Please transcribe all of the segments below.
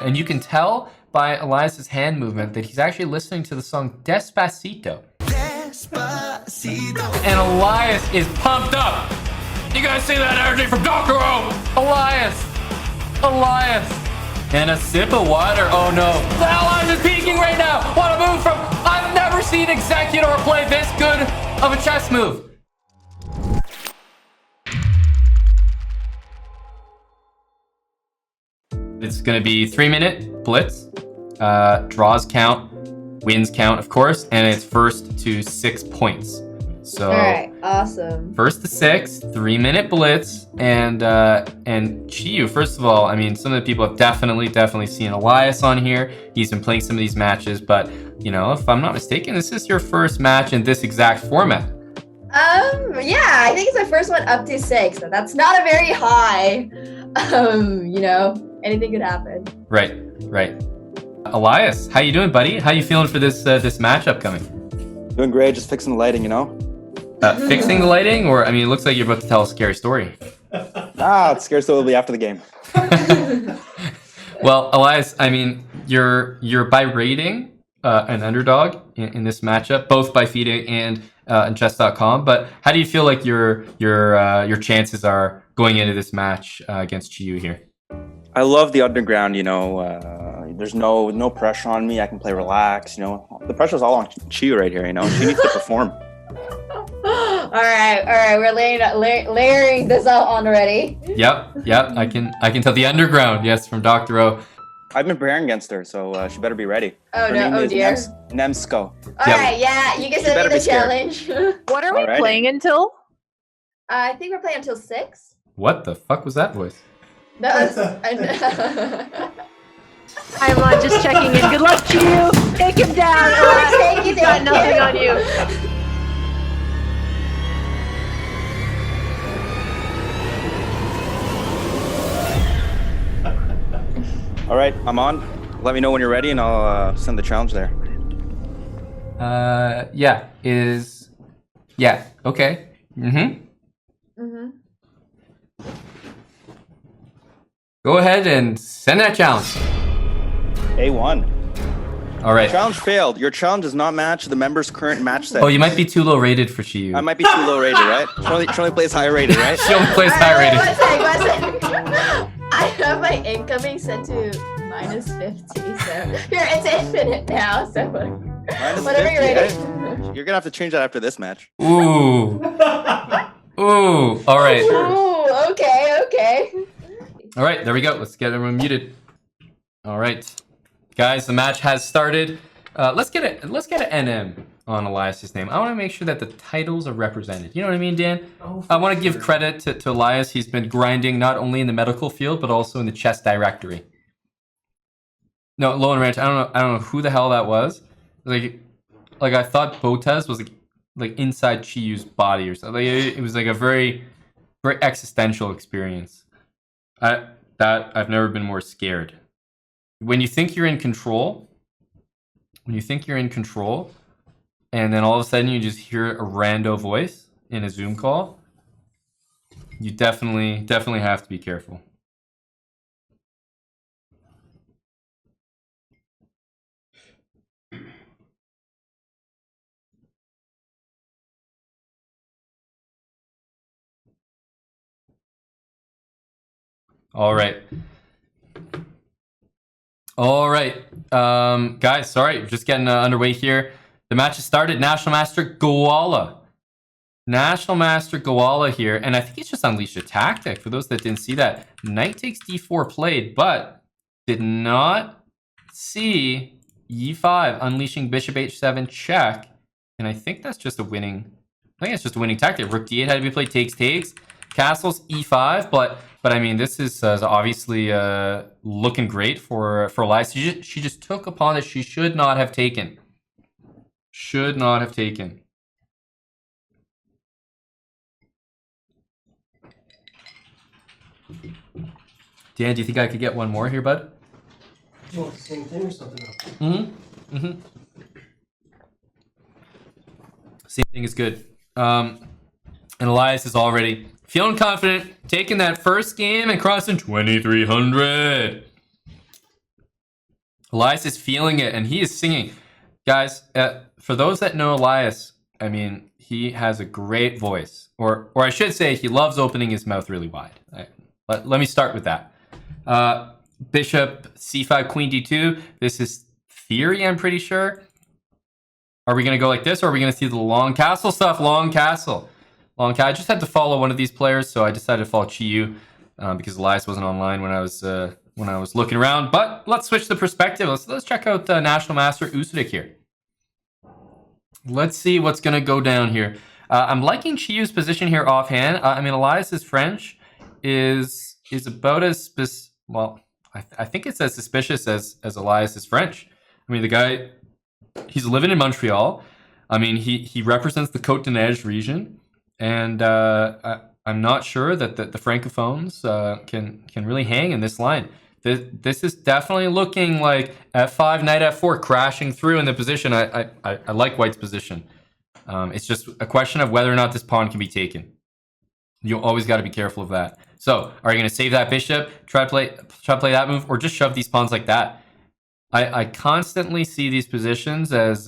And you can tell by Elias's hand movement that he's actually listening to the song Despacito. Despacito. And Elias is pumped up. You guys see that energy from Dr. O? Elias. And a sip of water. Oh no. The Elias is peaking right now. What a move from... I've never seen Executor play this good of a chess move. It's going to be 3-minute blitz. Draws count, wins count, of course, and it's first to 6 points. So, all right, awesome. First to 6, 3-minute blitz, and Chiyu. First of all, I mean, some of the people have definitely seen Elias on here. He's been playing some of these matches, but you know, if I'm not mistaken, this is your first match in this exact format. Yeah, I think it's my first one up to 6. So that's not a very high. You know, anything could happen. Right. Elias, how you doing, buddy? How you feeling for this match upcoming? Doing great, just fixing the lighting, you know? Fixing the lighting, or I mean, it looks like you're about to tell a scary story. It's scary story will be after the game. Well, Elias, I mean, you're by rating an underdog in this matchup, both by FIDE and chess.com. But how do you feel like your chances are going into this match against Chiyu here? I love the underground, you know. There's no pressure on me. I can play relaxed, you know. The pressure's all on Chiyu right here, you know. She needs to perform. All right. We're layering this out on already. Yep. I can tell the underground. Yes, from Dr. O. I've been preparing against her, so she better be ready. Oh, no. Oh, dear. Nemsko. All right, yeah. You can send me the challenge. What are we playing until? I think we're playing until 6. What the fuck was that voice? No, I'm just checking in. Good luck to you. Take him down. Thank you. Got nothing on you. All right, I'm on. Let me know when you're ready, and I'll send the challenge there. Yeah. Okay. Go ahead and send that challenge. A1. All right. Challenge failed. Your challenge does not match the member's current match set. Oh, you might be too low rated for Chiyu. I might be too low rated, right? She only plays high rated, right? She only plays high rated. One second. I have my incoming set to -50, so here it's infinite now. So whatever you're ready. You're gonna have to change that after this match. Ooh. All right. Ooh. Okay. All right. There we go. Let's get everyone muted. All right, guys. The match has started. Let's get an NM on Elias's name. I want to make sure that the titles are represented. You know what I mean, Dan? I want to give credit to Elias. He's been grinding not only in the medical field but also in the chess directory. No, Lowen Ranch. I don't know who the hell that was. Like I thought Botez was like inside Chiyu's body or something. It was like a very, very existential experience. I've never been more scared. When you think you're in control, and then all of a sudden you just hear a rando voice in a Zoom call, you definitely have to be careful. All right. Guys, sorry, just getting underway here. The match has started. National Master Goala here, and I think he's just unleashed a tactic. For those that didn't see that, knight takes d4 played, but did not see e5, unleashing bishop h7 check, and I think that's just a winning. I think it's just a winning tactic. Rook d8 had to be played, takes, castles e5, but I mean, this is obviously looking great for Elias. She just took a pawn that she should not have taken. Dan, do you think I could get one more here, bud? Do you want the same thing or something else? Same thing is good. And Elias is already feeling confident, taking that first game and crossing 2,300. Elias is feeling it, and he is singing. Guys, for those that know Elias, I mean, he has a great voice. Or I should say, he loves opening his mouth really wide. Let me start with that. Bishop c5, queen d2. This is theory, I'm pretty sure. Are we going to go like this, or are we going to see the long castle stuff? Long castle. I just had to follow one of these players, so I decided to follow Chiyu because Elias wasn't online when I was looking around. But let's switch the perspective. Let's check out National Master Usyk here. Let's see what's going to go down here. I'm liking Chiyu's position here offhand. I mean, Elias's French is about as well. I think it's as suspicious as Elias's French. I mean, the guy, he's living in Montreal. I mean, he represents the Côte d'Ivoire region, and I'm not sure that the Francophones can really hang in this line. This is definitely looking like f5, knight f4, crashing through in the position. I like White's position. It's just a question of whether or not this pawn can be taken. You always got to be careful of that. So, are you going to save that bishop, try to play that move, or just shove these pawns like that? I constantly see these positions as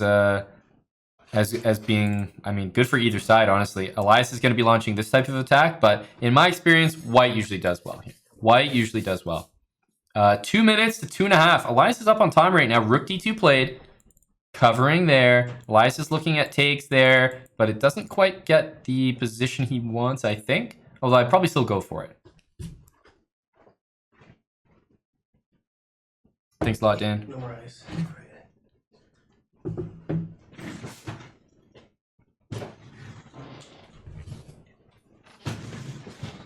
being, I mean, good for either side, honestly. Elias is going to be launching this type of attack, but in my experience, White usually does well here. White usually does well. 2 minutes to 2.5. Elias is up on time right now. Rook d2 played. Covering there. Elias is looking at takes there, but it doesn't quite get the position he wants, I think. Although I'd probably still go for it. Thanks a lot, Dan. No worries.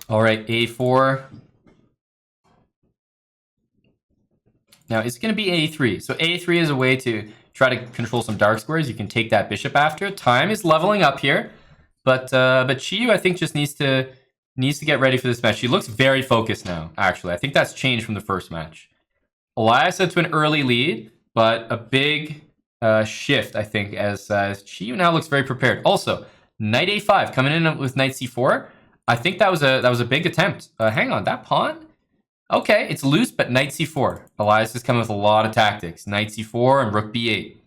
All right, a4. Now, it's going to be a3. So a3 is a way to try to control some dark squares. You can take that bishop after. Time is leveling up here. But Chiyu, I think, just needs to get ready for this match. She looks very focused now, actually. I think that's changed from the first match. Elias to an early lead, but a big shift, I think, as Chiyu now looks very prepared. Also, knight a5 coming in with knight c4. I think that was a big attempt. Hang on, that pawn? Okay, it's loose, but knight c4. Elias is coming with a lot of tactics. Knight c4 and rook b8.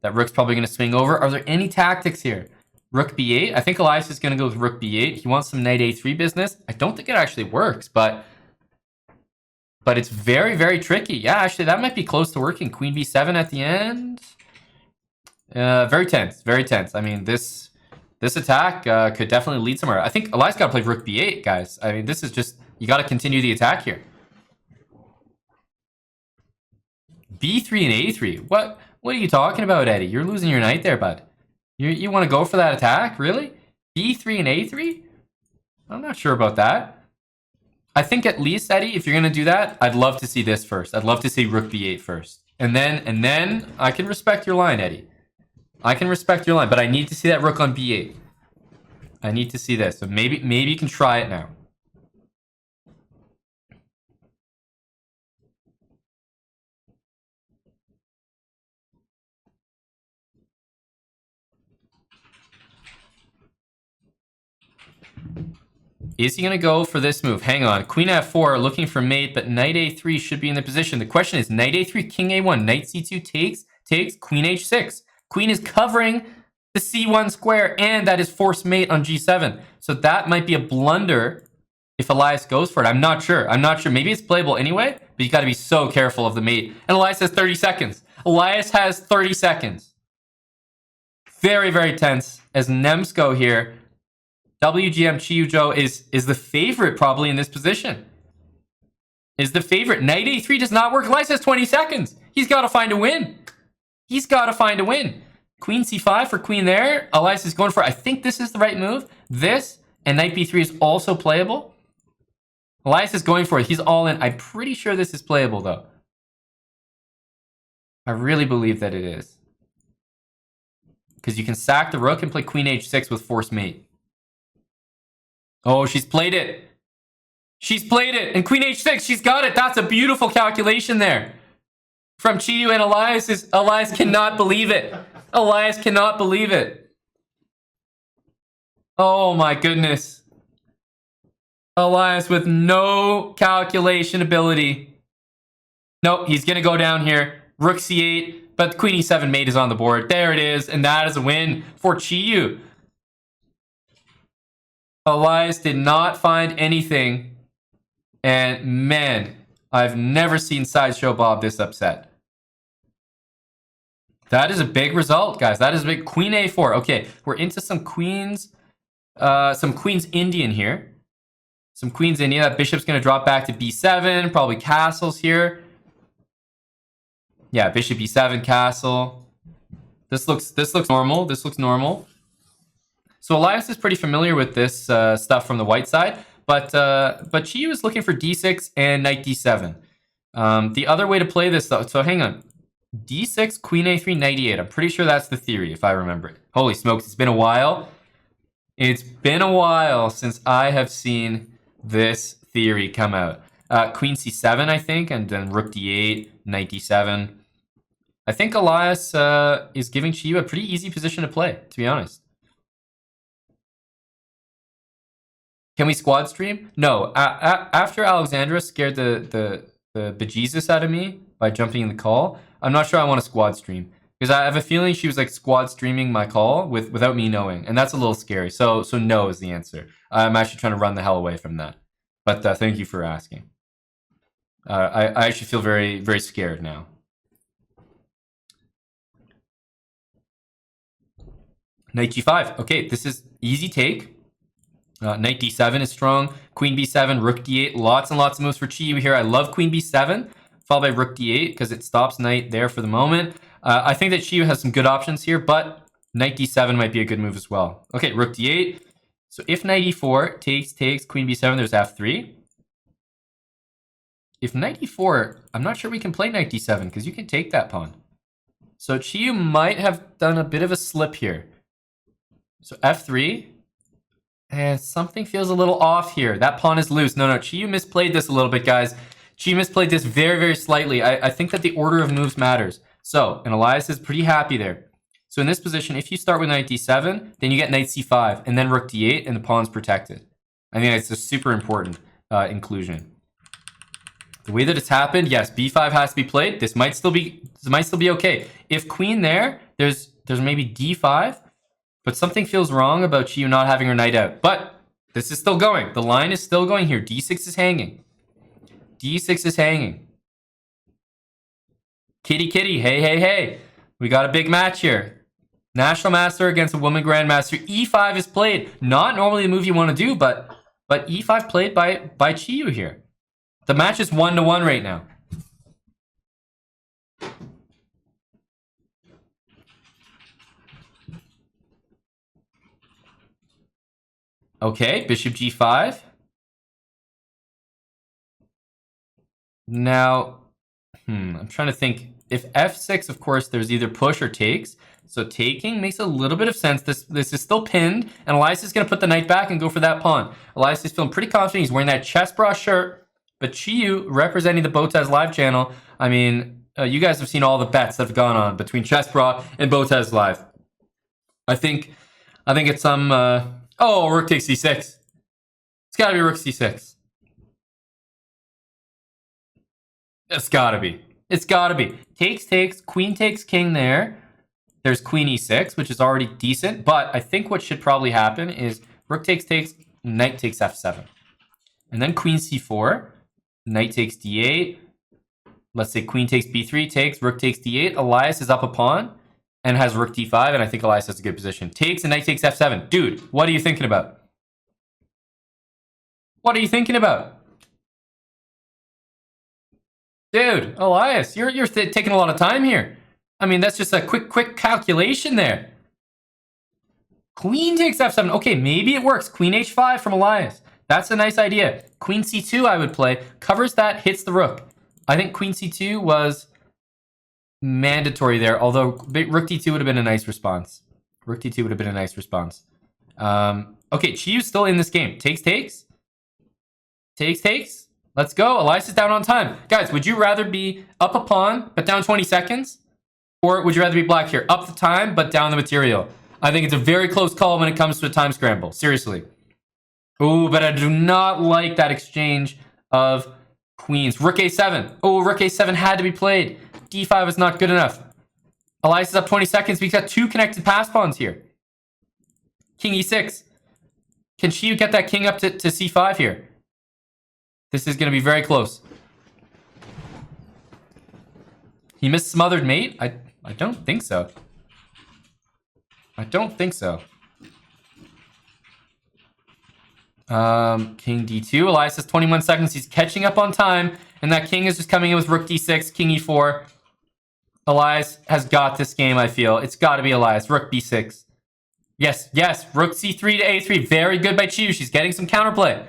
That rook's probably going to swing over. Are there any tactics here? Rook b8. I think Elias is going to go with rook b8. He wants some knight a3 business. I don't think it actually works, but it's very, very tricky. Yeah, actually, that might be close to working. Queen b7 at the end. Very tense, very tense. I mean, this attack could definitely lead somewhere. I think Elias got to play rook b8, guys. I mean, this is just... You got to continue the attack here. b3 and a3. What are you talking about, Eddie? You're losing your knight there, bud. You want to go for that attack? Really? b3 and a3? I'm not sure about that. I think at least, Eddie, if you're going to do that, I'd love to see this first. I'd love to see rook b8 first. And then I can respect your line, Eddie. I can respect your line, but I need to see that rook on b8. I need to see this. So maybe you can try it now. Is he going to go for this move? Hang on. Queen f4 looking for mate, but knight a3 should be in the position. The question is knight a3, king a1, knight c2 takes, queen h6. Queen is covering the c1 square, and that is forced mate on g7. So that might be a blunder if Elias goes for it. I'm not sure. Maybe it's playable anyway, but you got to be so careful of the mate. And Elias has 30 seconds. Elias has 30 seconds. Very, very tense as Nemsko here. WGM Chiyu is the favorite probably in this position. Is the favorite. Knight a3 does not work. Elias has 20 seconds. He's got to find a win. Queen c5 for queen there. Elias is going for, I think this is the right move. This and knight b3 is also playable. Elias is going for it. He's all in. I'm pretty sure this is playable though. I really believe that it is. Because you can sack the rook and play queen h6 with forced mate. Oh, she's played it. And queen h6, she's got it. That's a beautiful calculation there. From Chiyu and Elias. Elias cannot believe it. Oh my goodness. Elias with no calculation ability. Nope, he's going to go down here. Rook c8, but queen e7 mate is on the board. There it is, and that is a win for Chiyu. Elias did not find anything, and man, I've never seen Sideshow Bob this upset. That is a big result, guys. That is a big. Queen a4. Okay, we're into some queens Indian here. Some queens Indian. That bishop's going to drop back to b7, probably castles here. Yeah, bishop e7, castle. This looks normal. This looks normal. So Elias is pretty familiar with this stuff from the white side, but Chiyu is looking for d6 and knight d7. The other way to play this, though, so hang on. d6, queen a3, knight e8. I'm pretty sure that's the theory, if I remember it. Holy smokes, it's been a while. It's been a while since I have seen this theory come out. Queen c7, I think, and then rook d8, knight d7. I think Elias is giving Chiyu a pretty easy position to play, to be honest. Can we squad stream? No. After Alexandra scared the bejesus out of me by jumping in the call, I'm not sure I want to squad stream. Because I have a feeling she was like squad streaming my call without me knowing. And that's a little scary. So no is the answer. I'm actually trying to run the hell away from that. But thank you for asking. I actually feel very, very scared now. Knight g5. Okay, this is easy take. Knight d7 is strong. Queen b7, rook d8. Lots and lots of moves for Chiyu here. I love queen b7, followed by rook d8 because it stops knight there for the moment. I think that Chiyu has some good options here, but knight d7 might be a good move as well. Okay, rook d8. So if knight e4 takes queen b7, there's f3. If knight e4, I'm not sure we can play knight d7 because you can take that pawn. So Chiyu might have done a bit of a slip here. So f3. And something feels a little off here. That pawn is loose. No, Chiyu misplayed this a little bit, guys. Chiyu misplayed this very, very slightly. I think that the order of moves matters. So, and Elias is pretty happy there. So in this position, if you start with knight d7, then you get knight c5, and then rook d8, and the pawn's protected. I think it's a super important inclusion. The way that it's happened, yes, b5 has to be played. This might still be okay. If queen there, there's maybe d5, but something feels wrong about Chiyu not having her knight out. But this is still going. The line is still going here. d6 is hanging. d6 is hanging. Kitty, kitty, hey, hey, hey. We got a big match here. National Master against a Woman Grandmaster. e5 is played. Not normally the move you want to do, but e5 played by Chiyu here. The match is 1-1 right now. Okay, bishop g5. Now, I'm trying to think. If f6, of course, there's either push or takes. So taking makes a little bit of sense. This is still pinned, and Elias is going to put the knight back and go for that pawn. Elias is feeling pretty confident. He's wearing that chessbrah shirt. But Chiyu, representing the Botez live channel, I mean, you guys have seen all the bets that have gone on between chessbrah and Botez live. I think it's some... oh, rook takes c6. It's got to be rook c6. It's got to be. It's got to be. Takes, queen takes king there. There's queen e6, which is already decent. But I think what should probably happen is rook takes, knight takes f7. And then queen c4. Knight takes d8. Let's say queen takes b3, takes, rook takes d8. Elias is up a pawn and has rook d5, and I think Elias has a good position. Takes and knight takes f7. Dude, what are you thinking about? What are you thinking about? Dude, Elias, you're taking a lot of time here. I mean, that's just a quick calculation there. Queen takes f7. Okay, maybe it works. Queen h5 from Elias. That's a nice idea. Queen c2 I would play. Covers that, hits the rook. I think queen c2 was mandatory there, although rook d2 would have been a nice response. Rook d2 would have been a nice response. Okay, Chiyu's still in this game. Takes. Let's go. Elias is down on time. Guys, would you rather be up a pawn, but down 20 seconds? Or would you rather be black here? Up the time, but down the material. I think it's a very close call when it comes to a time scramble. Seriously. Ooh, but I do not like that exchange of queens. Rook a7. Oh, rook a7 had to be played. d5 is not good enough. Elias is up 20 seconds. We've got 2 connected pass pawns here. King e6. Can she get that king up to c5 here? This is going to be very close. He missed smothered mate? I don't think so. I don't think so. King d2. Elias has 21 seconds. He's catching up on time. And that king is just coming in with rook d6, king e4. Elias has got this game, I feel. It's got to be Elias. Rook b6. Yes, yes. Rook c3 to a3. Very good by Chiyu. She's getting some counterplay.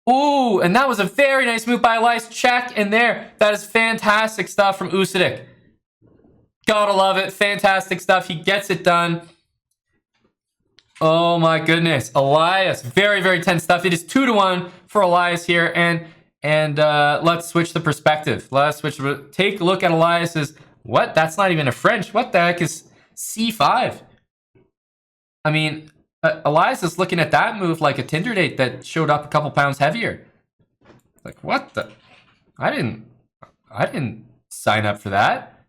Ooh, and that was a very nice move by Elias. Check in there. That is fantastic stuff from Usyk. Gotta love it. Fantastic stuff. He gets it done. Oh my goodness. Elias. Very, very tense stuff. It is 2-1 for Elias here. And let's switch the perspective. Let's switch. Take a look at Elias's. What? That's not even a French. What the heck is c5? I mean, Elias is looking at that move like a Tinder date that showed up a couple pounds heavier. Like, what the? I didn't sign up for that.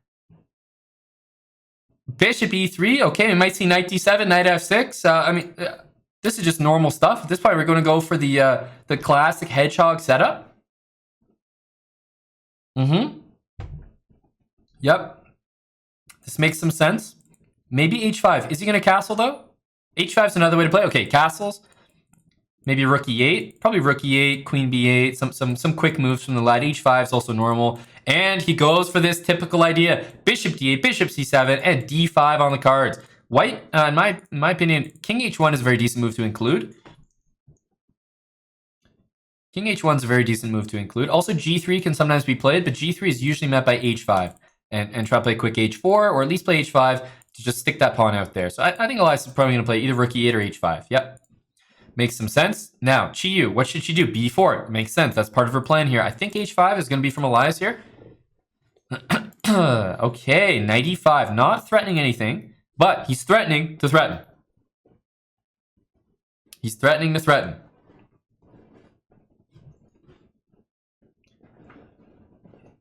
Bishop e3. Okay, we might see knight d7, knight f6. I mean, this is just normal stuff. At this point, we're going to go for the classic hedgehog setup. Yep. This makes some sense. Maybe h5. Is he going to castle, though? h5 is another way to play. Okay, castles. Maybe rook e8. Probably rook e8, queen b8. Some quick moves from the lad. h5 is also normal. And he goes for this typical idea. Bishop d8, bishop c7, and d5 on the cards. White, in my opinion, king h1 is a very decent move to include. King h1 is a very decent move to include. Also, g3 can sometimes be played, but g3 is usually met by h5. And try to play quick h4, or at least play h5 to just stick that pawn out there. So I think Elias is probably going to play either rook e8 or h5. Yep. Makes some sense. Now, Chiyu, what should she do? b4. Makes sense. That's part of her plan here. I think h5 is going to be from Elias here. Okay, knight e5. Not threatening anything, but he's threatening to threaten. He's threatening to threaten.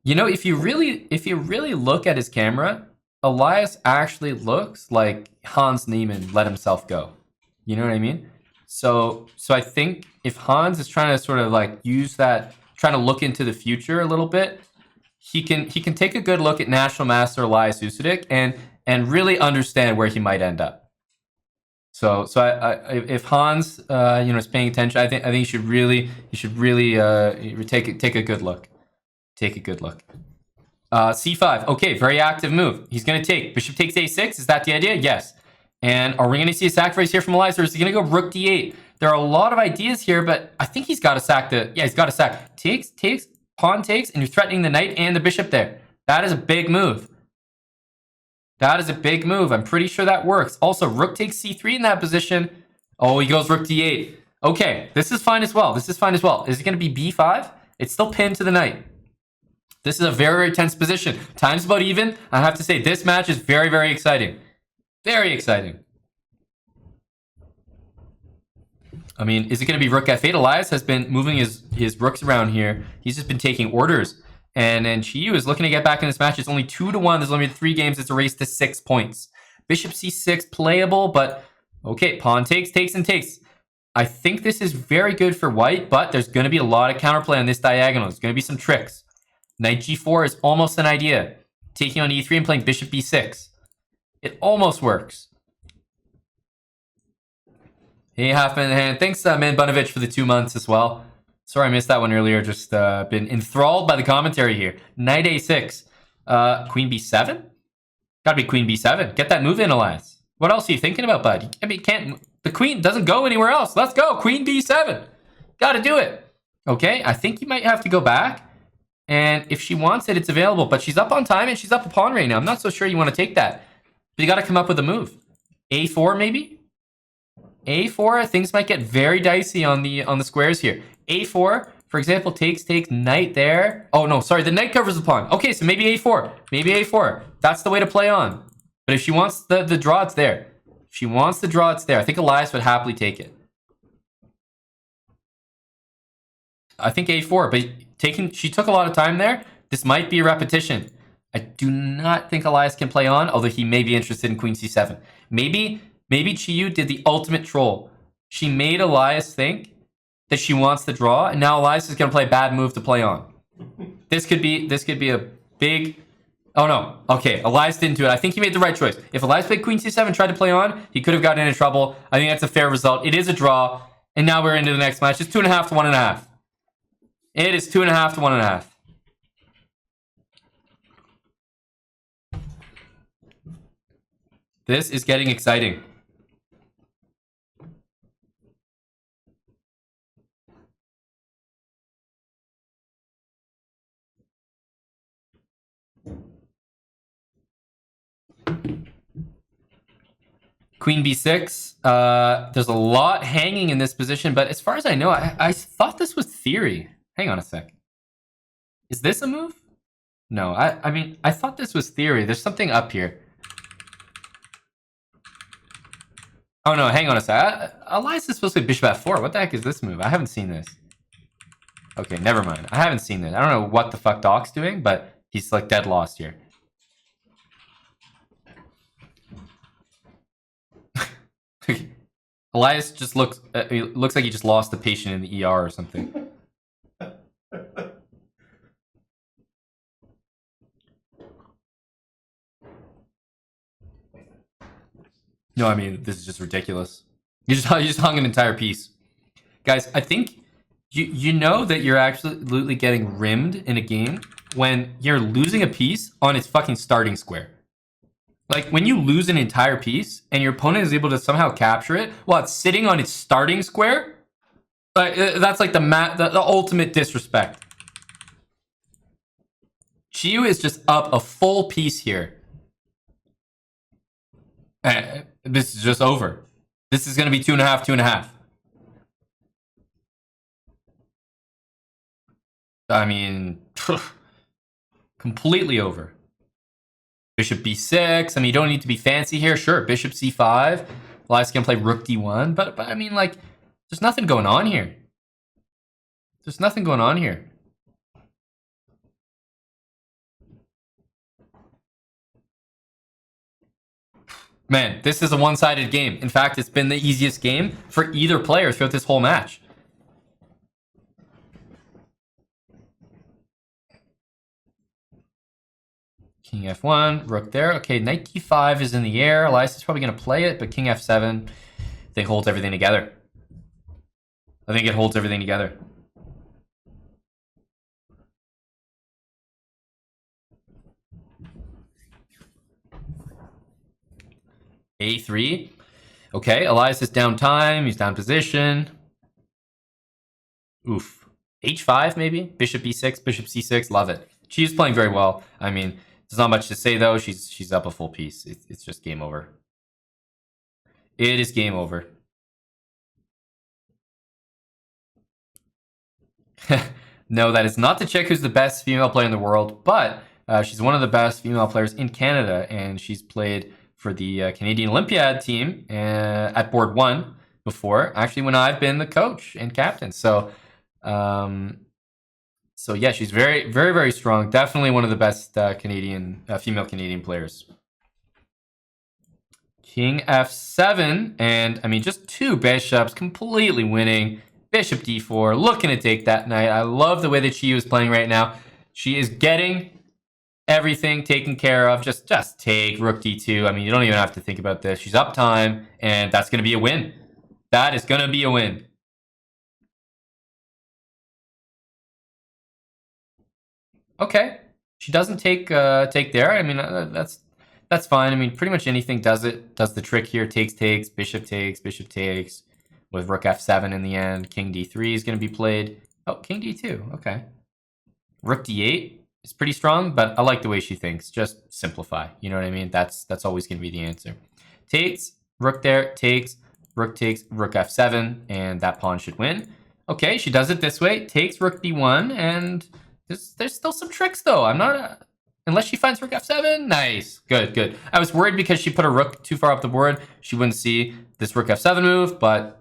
You know, if you really look at his camera, Elias actually looks like Hans Niemann let himself go. You know what I mean? So I think if Hans is trying to sort of like use that, trying to look into the future a little bit, he can take a good look at National Master Elias Usyk and really understand where he might end up. So if Hans is paying attention, I think he should really take a good look. Take a good look. c5. Okay, very active move. He's going to take. Bishop takes a6. Is that the idea? Yes. And are we going to see a sacrifice here from Elias, or is he going to go rook d8? There are a lot of ideas here, but I think he's got to sack the... Yeah, he's got to sack. Takes, pawn takes, and you're threatening the knight and the bishop there. That is a big move. That is a big move. I'm pretty sure that works. Also, rook takes c3 in that position. Oh, he goes rook d8. Okay, this is fine as well. This is fine as well. Is it going to be b5? It's still pinned to the knight. This is a very, very tense position. Time's about even. I have to say, this match is very, very exciting. Very exciting. I mean, is it going to be rook f8? Elias has been moving his rooks around here. He's just been taking orders. And Chiyu is looking to get back in this match. It's only 2-1. There's only 3 games. It's a race to 6 points. Bishop c6, playable, but okay, pawn takes, and takes. I think this is very good for white, but there's going to be a lot of counterplay on this diagonal. There's going to be some tricks. Knight g4 is almost an idea. Taking on e3 and playing bishop b6. It almost works. Hey, half in the hand. Thanks, Man Bunovich, for the 2 months as well. Sorry I missed that one earlier. Just been enthralled by the commentary here. Knight a6. Queen b7? Gotta be queen b7. Get that move in, Elias. What else are you thinking about, bud? I mean, the queen doesn't go anywhere else. Let's go. Queen b7. Gotta do it. Okay, I think you might have to go back. And if she wants it, it's available. But she's up on time and she's up a pawn right now. I'm not so sure you want to take that. But you got to come up with a move. a4 maybe? a4, things might get very dicey on the squares here. a4, for example, takes knight there. Oh no, sorry, the knight covers the pawn. Okay, so maybe a4. Maybe a4. That's the way to play on. But if she wants the draw, it's there. If she wants the draw, it's there. I think Elias would happily take it. I think a4, but she took a lot of time there. This might be a repetition. I do not think Elias can play on, although he may be interested in queen c7. Maybe Chiyu did the ultimate troll. She made Elias think that she wants the draw, and now Elias is going to play a bad move to play on. This could be a big... Oh no. Okay, Elias didn't do it. I think he made the right choice. If Elias played queen c7 and tried to play on, he could have gotten into trouble. I think that's a fair result. It is a draw, and now we're into the next match. It's 2.5 to 1.5. It is 2.5 to 1.5. This is getting exciting. Queen b6. There's a lot hanging in this position, but as far as I know, I thought this was theory. Hang on a sec. Is this a move? No, I mean, I thought this was theory. There's something up here. Oh no, hang on a sec. Elias is supposed to be bishop f4. What the heck is this move? I haven't seen this. Okay, never mind. I haven't seen this. I don't know what the fuck Doc's doing, but he's like dead lost here. Elias just looks like he just lost a patient in the ER or something. No, I mean, this is just ridiculous. You just hung an entire piece. Guys, I think you know that you're absolutely getting rimmed in a game when you're losing a piece on its fucking starting square. Like, when you lose an entire piece and your opponent is able to somehow capture it while it's sitting on its starting square, that's like the ultimate disrespect. Chiyu is just up a full piece here. This is just over. This is going to be 2.5, 2.5. I mean, completely over. Bishop b6. I mean, you don't need to be fancy here. Sure, bishop c5. Elias can play rook d1. But I mean, like, there's nothing going on here. There's nothing going on here. Man, this is a one-sided game. In fact, it's been the easiest game for either player throughout this whole match. King f1, rook there. Okay, knight d5 is in the air. Elias is probably going to play it, but king f7, I think holds everything together. I think it holds everything together. a3. Okay, Elias is down time. He's down position. Oof. h5 maybe? Bishop b6, bishop c6. Love it. She's playing very well. I mean, there's not much to say though. She's up a full piece. It's just game over. It is game over. No, that is not the chick who's the best female player in the world, but she's one of the best female players in Canada, and she's played for the Canadian Olympiad team at board 1 before, actually when I've been the coach and captain. So yeah, she's very, very, very strong. Definitely one of the best female Canadian players. King f7, and I mean, just two bishops completely winning. Bishop d4, looking to take that knight. I love the way that Chiyu is playing right now. She is getting everything taken care of. Just take rook d2. I mean, you don't even have to think about this. She's up time, and that's going to be a win. That is going to be a win. Okay, she doesn't take there. I mean, that's fine. I mean, pretty much anything does the trick here. Takes, bishop takes, with rook f7 in the end. King d3 is going to be played. Oh, king d2. Okay. Rook d8 is pretty strong, but I like the way she thinks. Just simplify. You know what I mean? That's always going to be the answer. Takes, rook there, takes, rook f7, and that pawn should win. Okay, she does it this way. Takes rook d1, and there's still some tricks though. I'm not unless she finds rook f7. Nice, good. I was worried because she put a rook too far up the board. She wouldn't see this rook f7 move, but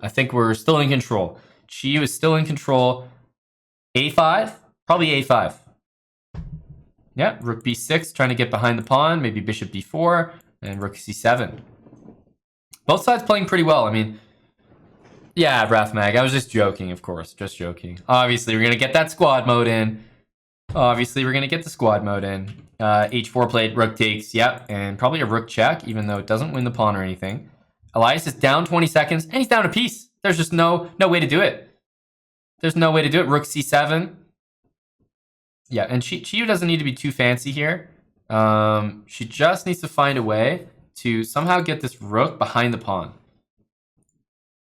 I think we're still in control. Chiyu is still in control. a5, probably a5. Yeah, rook b6, trying to get behind the pawn. Maybe bishop b4 and rook c7. Both sides playing pretty well. I mean, yeah, Rathmag, I was just joking, of course. Just joking. Obviously, we're going to get that squad mode in. H4 played, rook takes, yep. And probably a rook check, even though it doesn't win the pawn or anything. Elias is down 20 seconds, and he's down a piece. There's just no way to do it. There's no way to do it. Rook c7. Yeah, and Chiyu doesn't need to be too fancy here. She just needs to find a way to somehow get this rook behind the pawn.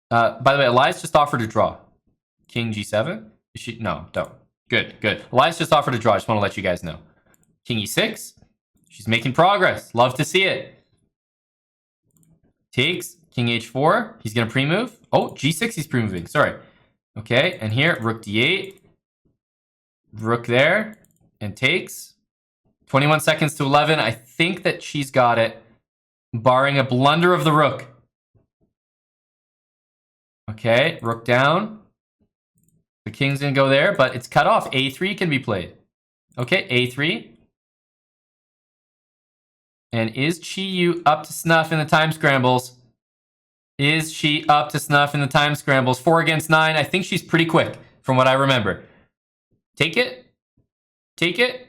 By the way, Elias just offered to draw. King g7. No, don't. Good. Elias just offered to draw. I just want to let you guys know. King e6. She's making progress. Love to see it. Takes. King h4. He's going to pre-move. Oh, g6 he's pre-moving. Sorry. Okay, and here, rook d8. Rook there. And takes. 21 seconds to 11. I think that she's got it. Barring a blunder of the rook. Okay, rook down. The king's going to go there, but it's cut off. a3 can be played. Okay, a3. And is Chiyu up to snuff in the time scrambles? Is she up to snuff in the time scrambles? 4 against 9. I think she's pretty quick, from what I remember. Take it. Take it.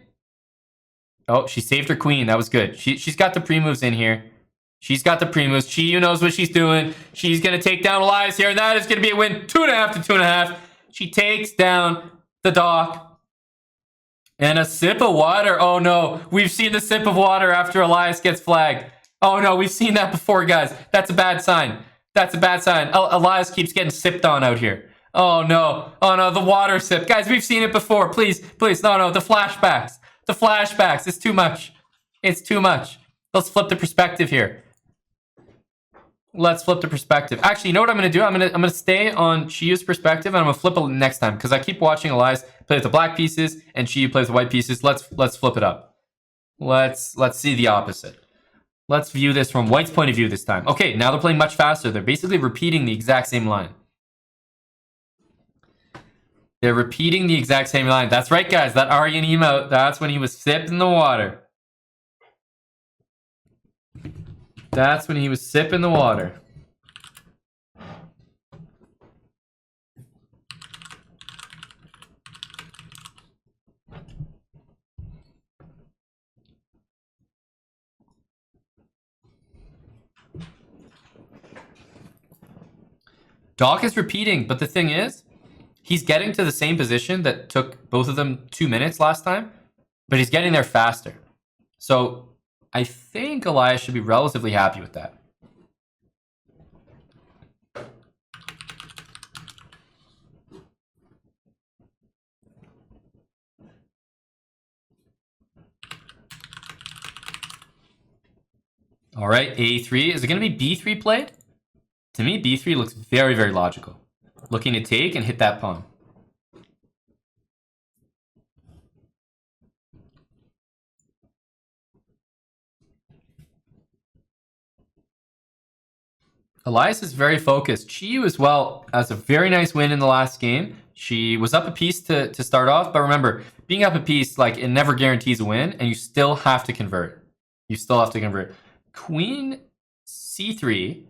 Oh, she saved her queen. That was good. She's got the pre-moves in here. She's got the pre-moves. Chiyu knows what she's doing. She's going to take down Elias here, and that is going to be a win. 2.5 to 2.5. She takes down the dock. And a sip of water. Oh, no. We've seen the sip of water after Elias gets flagged. Oh, no. We've seen that before, guys. That's a bad sign. That's a bad sign. Elias keeps getting sipped on out here. Oh, no. Oh, no. The water sip. Guys, we've seen it before. Please, please. No. The flashbacks. The flashbacks. It's too much. It's too much. Let's flip the perspective here. Let's flip the perspective. Actually, you know what I'm going to do? I'm going to stay on Chiyu's perspective, and I'm going to flip it next time because I keep watching Elias play with the black pieces and Chiyu plays the white pieces. Let's flip it up. Let's see the opposite. Let's view this from White's point of view this time. Okay, now they're playing much faster. They're basically repeating the exact same line. They're repeating the exact same line. That's right, guys. That Aryan emote, that's when he was sipped in the water. That's when he was sipping the water. Doc is repeating, but the thing is, he's getting to the same position that took both of them 2 minutes last time, but he's getting there faster. So I think Elias should be relatively happy with that. All right, A3. Is it going to be B3 played? To me, B3 looks very, very logical. Looking to take and hit that pawn. Elias is very focused. Chiyu as well has a very nice win in the last game. She was up a piece to start off, but remember, being up a piece, like, it never guarantees a win, and you still have to convert. You still have to convert. Queen C3.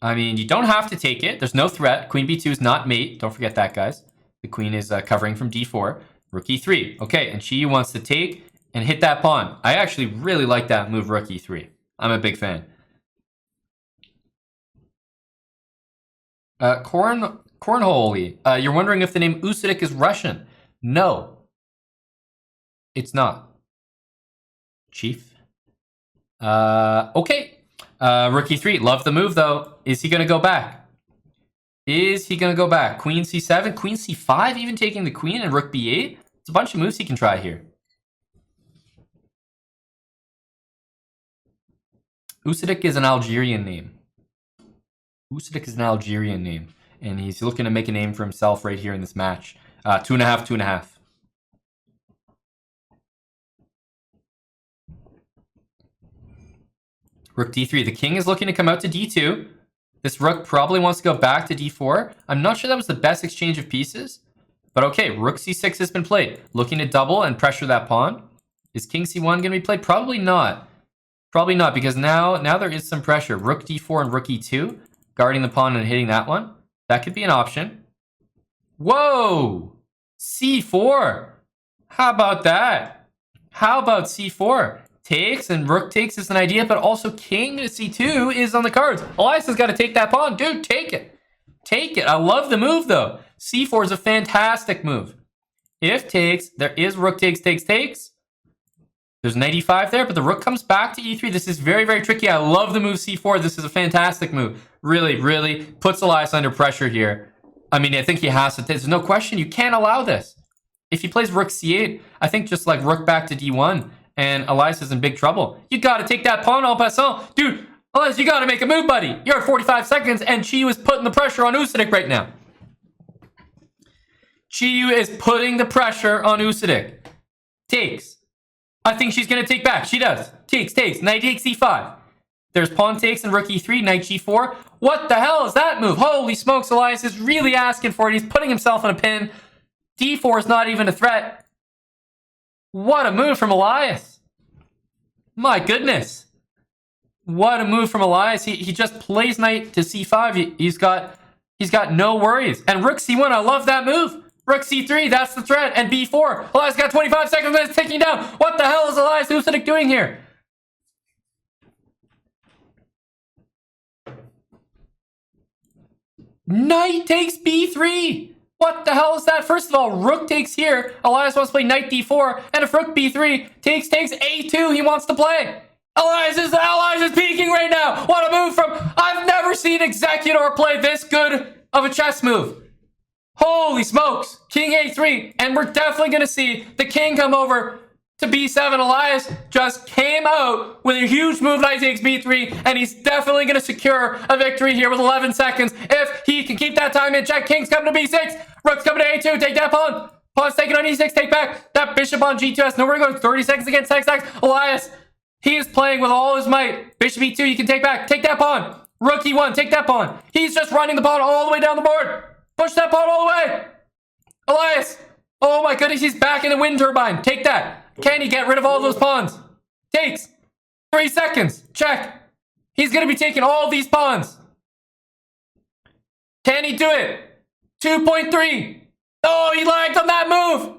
I mean, you don't have to take it. There's no threat. Queen B2 is not mate. Don't forget that, guys. The queen is covering from D4. Rook E3. Okay, and Chiyu wants to take and hit that pawn. I actually really like that move, Rook E3. I'm a big fan. Cornhole, you're wondering if the name Usyk is Russian. No, it's not. Chief. Okay. Rook E3. Love the move, though. Is he going to go back? Is he going to go back? Queen C7, Queen C5, even taking the queen, and Rook B8. It's a bunch of moves he can try here. Usyk is an Algerian name. Usyk is an Algerian name, and he's looking to make a name for himself right here in this match. 2.5, 2.5. Rook D3. The king is looking to come out to D2. This rook probably wants to go back to D4. I'm not sure that was the best exchange of pieces, but okay, Rook C6 has been played. Looking to double and pressure that pawn. Is king c1 going to be played? Probably not. Probably not, because now there is some pressure. Rook d4 and rook e2, guarding the pawn and hitting that one. That could be an option. Whoa! c4. How about that? How about c4? Takes and rook takes is an idea, but also king to c2 is on the cards. Elias has got to take that pawn. Dude, take it. Take it. I love the move, though. c4 is a fantastic move. If takes, there is rook takes. There's knight e5 there, but the rook comes back to e3. This is very, very tricky. I love the move c4. This is a fantastic move. Really, really puts Elias under pressure here. I mean, I think he has to. There's no question. You can't allow this. If he plays rook c8, I think just like rook back to d1, and Elias is in big trouble. You got to take that pawn en passant. Dude, Elias, you got to make a move, buddy. You're at 45 seconds, and Chiyu is putting the pressure on Usyk right now. Chiyu is putting the pressure on Usyk. Takes. I think she's going to take back. She does. Takes. Knight takes e5. There's pawn takes and rook e3, knight g4. What the hell is that move? Holy smokes, Elias is really asking for it. He's putting himself in a pin. d4 is not even a threat. What a move from Elias. My goodness. What a move from Elias. He just plays knight to c5. He's got no worries. And rook c1, I love that move. Rook c3, that's the threat. And b4. Elias got 25 seconds and it's ticking down. What the hell is Elias Usyk doing here? Knight takes b3. What the hell is that? First of all, rook takes here. Elias wants to play knight d4. And if rook b3 takes a2, he wants to play. Elias is peaking right now. What a move from... I've never seen Executor play this good of a chess move. Holy smokes. King a3. And we're definitely going to see the king come over to b7. Elias just came out with a huge move. Knight takes b3. And he's definitely going to secure a victory here with 11 seconds. If he can keep that time in check. King's coming to b6. Rook's coming to a2. Take that pawn. Pawn's taken on e6. Take back. That bishop on g2 has nowhere to go. 30 seconds against 10 seconds. Elias, he is playing with all his might. Bishop e2. You can take back. Take that pawn. Rook e1. Take that pawn. He's just running the pawn all the way down the board. Push that pawn all the way. Elias. Oh my goodness. He's back in the wind turbine. Take that. Can he get rid of all those pawns? Takes 3 seconds. Check. He's going to be taking all these pawns. Can he do it? 2.3. Oh, he lagged on that move.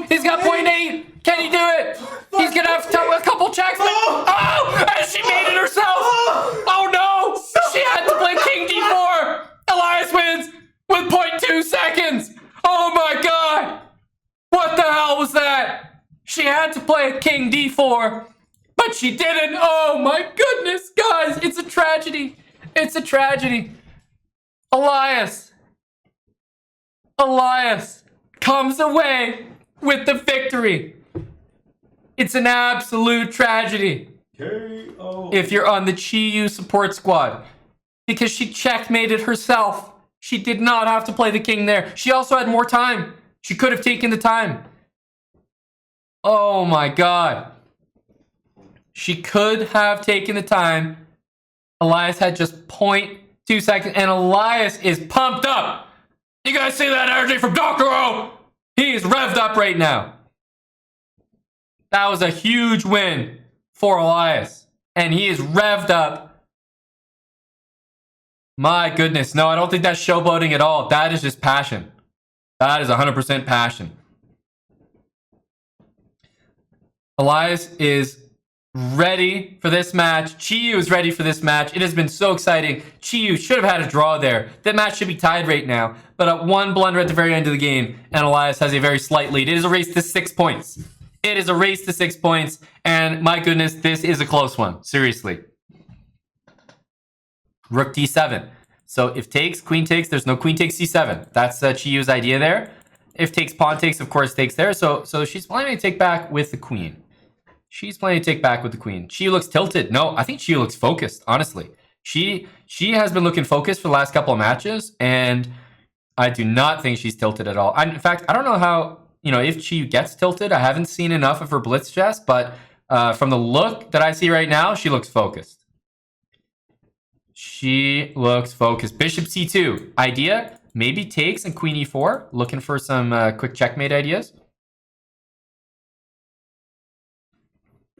He's got 0.8. Can he do it? He's going to have a couple checks. Oh, and she made it herself. Oh no. She had to play king d4. Elias wins with 0.2 seconds. Oh my god. What the hell was that? She had to play king d4, but she didn't. Oh my goodness, guys. It's a tragedy. It's a tragedy. Elias comes away with the victory. It's an absolute tragedy. KO. If you're on the Chiyu support squad, because she checkmated herself. She did not have to play the king there. She also had more time. She could have taken the time. Oh my god. She could have taken the time. Elias had just 0.2 seconds, and Elias is pumped up. You guys see that energy from Dr. O? He is revved up right now. That was a huge win for Elias, and he is revved up. My goodness. No, I don't think that's showboating at all. That is just passion. That is 100% passion. Elias is ready for this match. Chiyu is ready for this match. It has been so exciting. Chiyu should have had a draw there. That match should be tied right now. But one blunder at the very end of the game, and Elias has a very slight lead. It is a race to 6 points. It is a race to 6 points. And my goodness, this is a close one. Seriously. Rook d7. So if takes, queen takes, there's no queen takes c7. That's Chiyu's idea there. If takes, pawn takes, of course, takes there. So she's planning to take back with the queen. Chiyu looks tilted. No, I think Chiyu looks focused, honestly. She has been looking focused for the last couple of matches, and I do not think she's tilted at all. In fact, I don't know how, if Chiyu gets tilted. I haven't seen enough of her blitz chess, but from the look that I see right now, she looks focused. Bishop c2. Idea, maybe takes and queen e4. Looking for some quick checkmate ideas.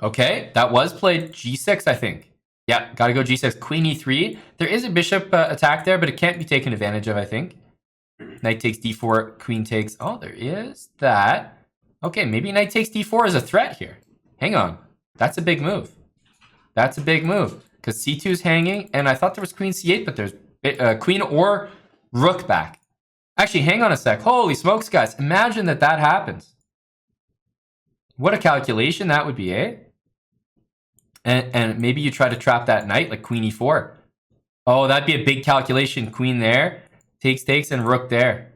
Okay, that was played g6, I think. Yeah, gotta go g6. Queen e3. There is a bishop attack there, but it can't be taken advantage of, I think. Knight takes d4, queen takes... Oh, there is that. Okay, maybe knight takes d4 is a threat here. Hang on. That's a big move. That's a big move. Because c2 is hanging, and I thought there was queen c8, but there's queen or rook back. Actually, hang on a sec. Holy smokes, guys. Imagine that happens. What a calculation that would be, eh? And maybe you try to trap that knight, like queen e4. Oh, that'd be a big calculation. Queen there. Takes, and rook there.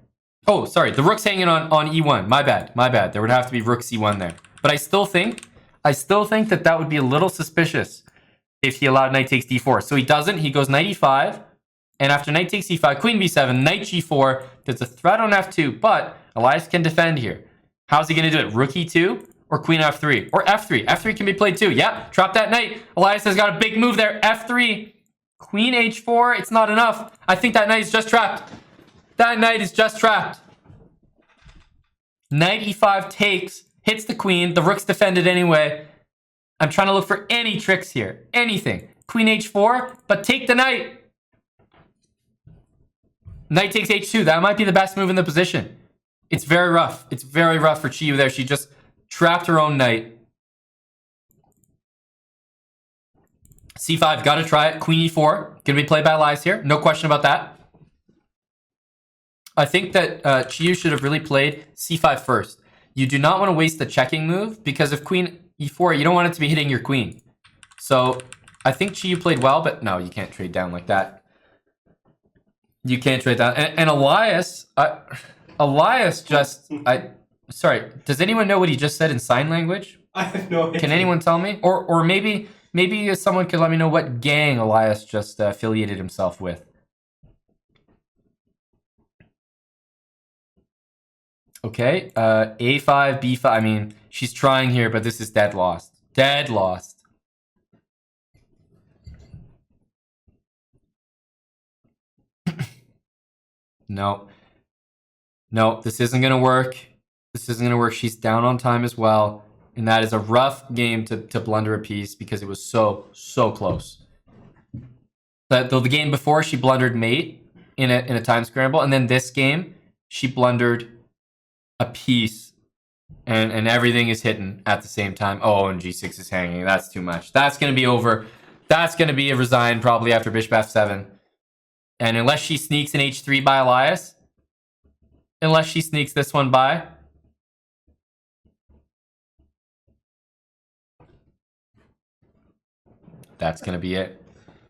Oh, sorry. The rook's hanging on e1. My bad. There would have to be rook c1 there. But I still think that would be a little suspicious if he allowed knight takes d4. So he doesn't. He goes knight e5. And after knight takes e5, queen b7, knight g4. There's a threat on f2, but Elias can defend here. How's he going to do it? Rook e2 or queen f3? Or f3. F3 can be played too. Yeah, trap that knight. Elias has got a big move there. f3. Queen h4. It's not enough. I think that knight is just trapped. That knight is just trapped. Knight e5 takes. Hits the queen. The rook's defended anyway. I'm trying to look for any tricks here. Anything. Queen h4, but take the knight. Knight takes h2. That might be the best move in the position. It's very rough. It's very rough for Chiyu there. She just trapped her own knight. c5, gotta try it. Queen e4. Gonna be played by Elias here. No question about that. I think that Chiyu should have really played c5 first. You do not want to waste the checking move, because if queen e4, you don't want it to be hitting your queen. So I think Chiyu played well, but no, you can't trade down like that. You can't trade down. And Elias, sorry, does anyone know what he just said in sign language? I have no idea. Can anyone tell me? Or maybe someone could let me know what gang Elias just affiliated himself with. Okay, a5, b5. I mean, she's trying here, but this is dead lost. Dead lost. No, this isn't gonna work. This isn't gonna work. She's down on time as well, and that is a rough game to blunder a piece because it was so close. But though the game before she blundered mate in a time scramble, and then this game she blundered a piece, and everything is hidden at the same time. Oh, and g6 is hanging. That's too much. That's gonna be over. That's gonna be a resign probably after bishop f7. And unless she sneaks an h3 by Elias, unless she sneaks this one by, that's going to be it.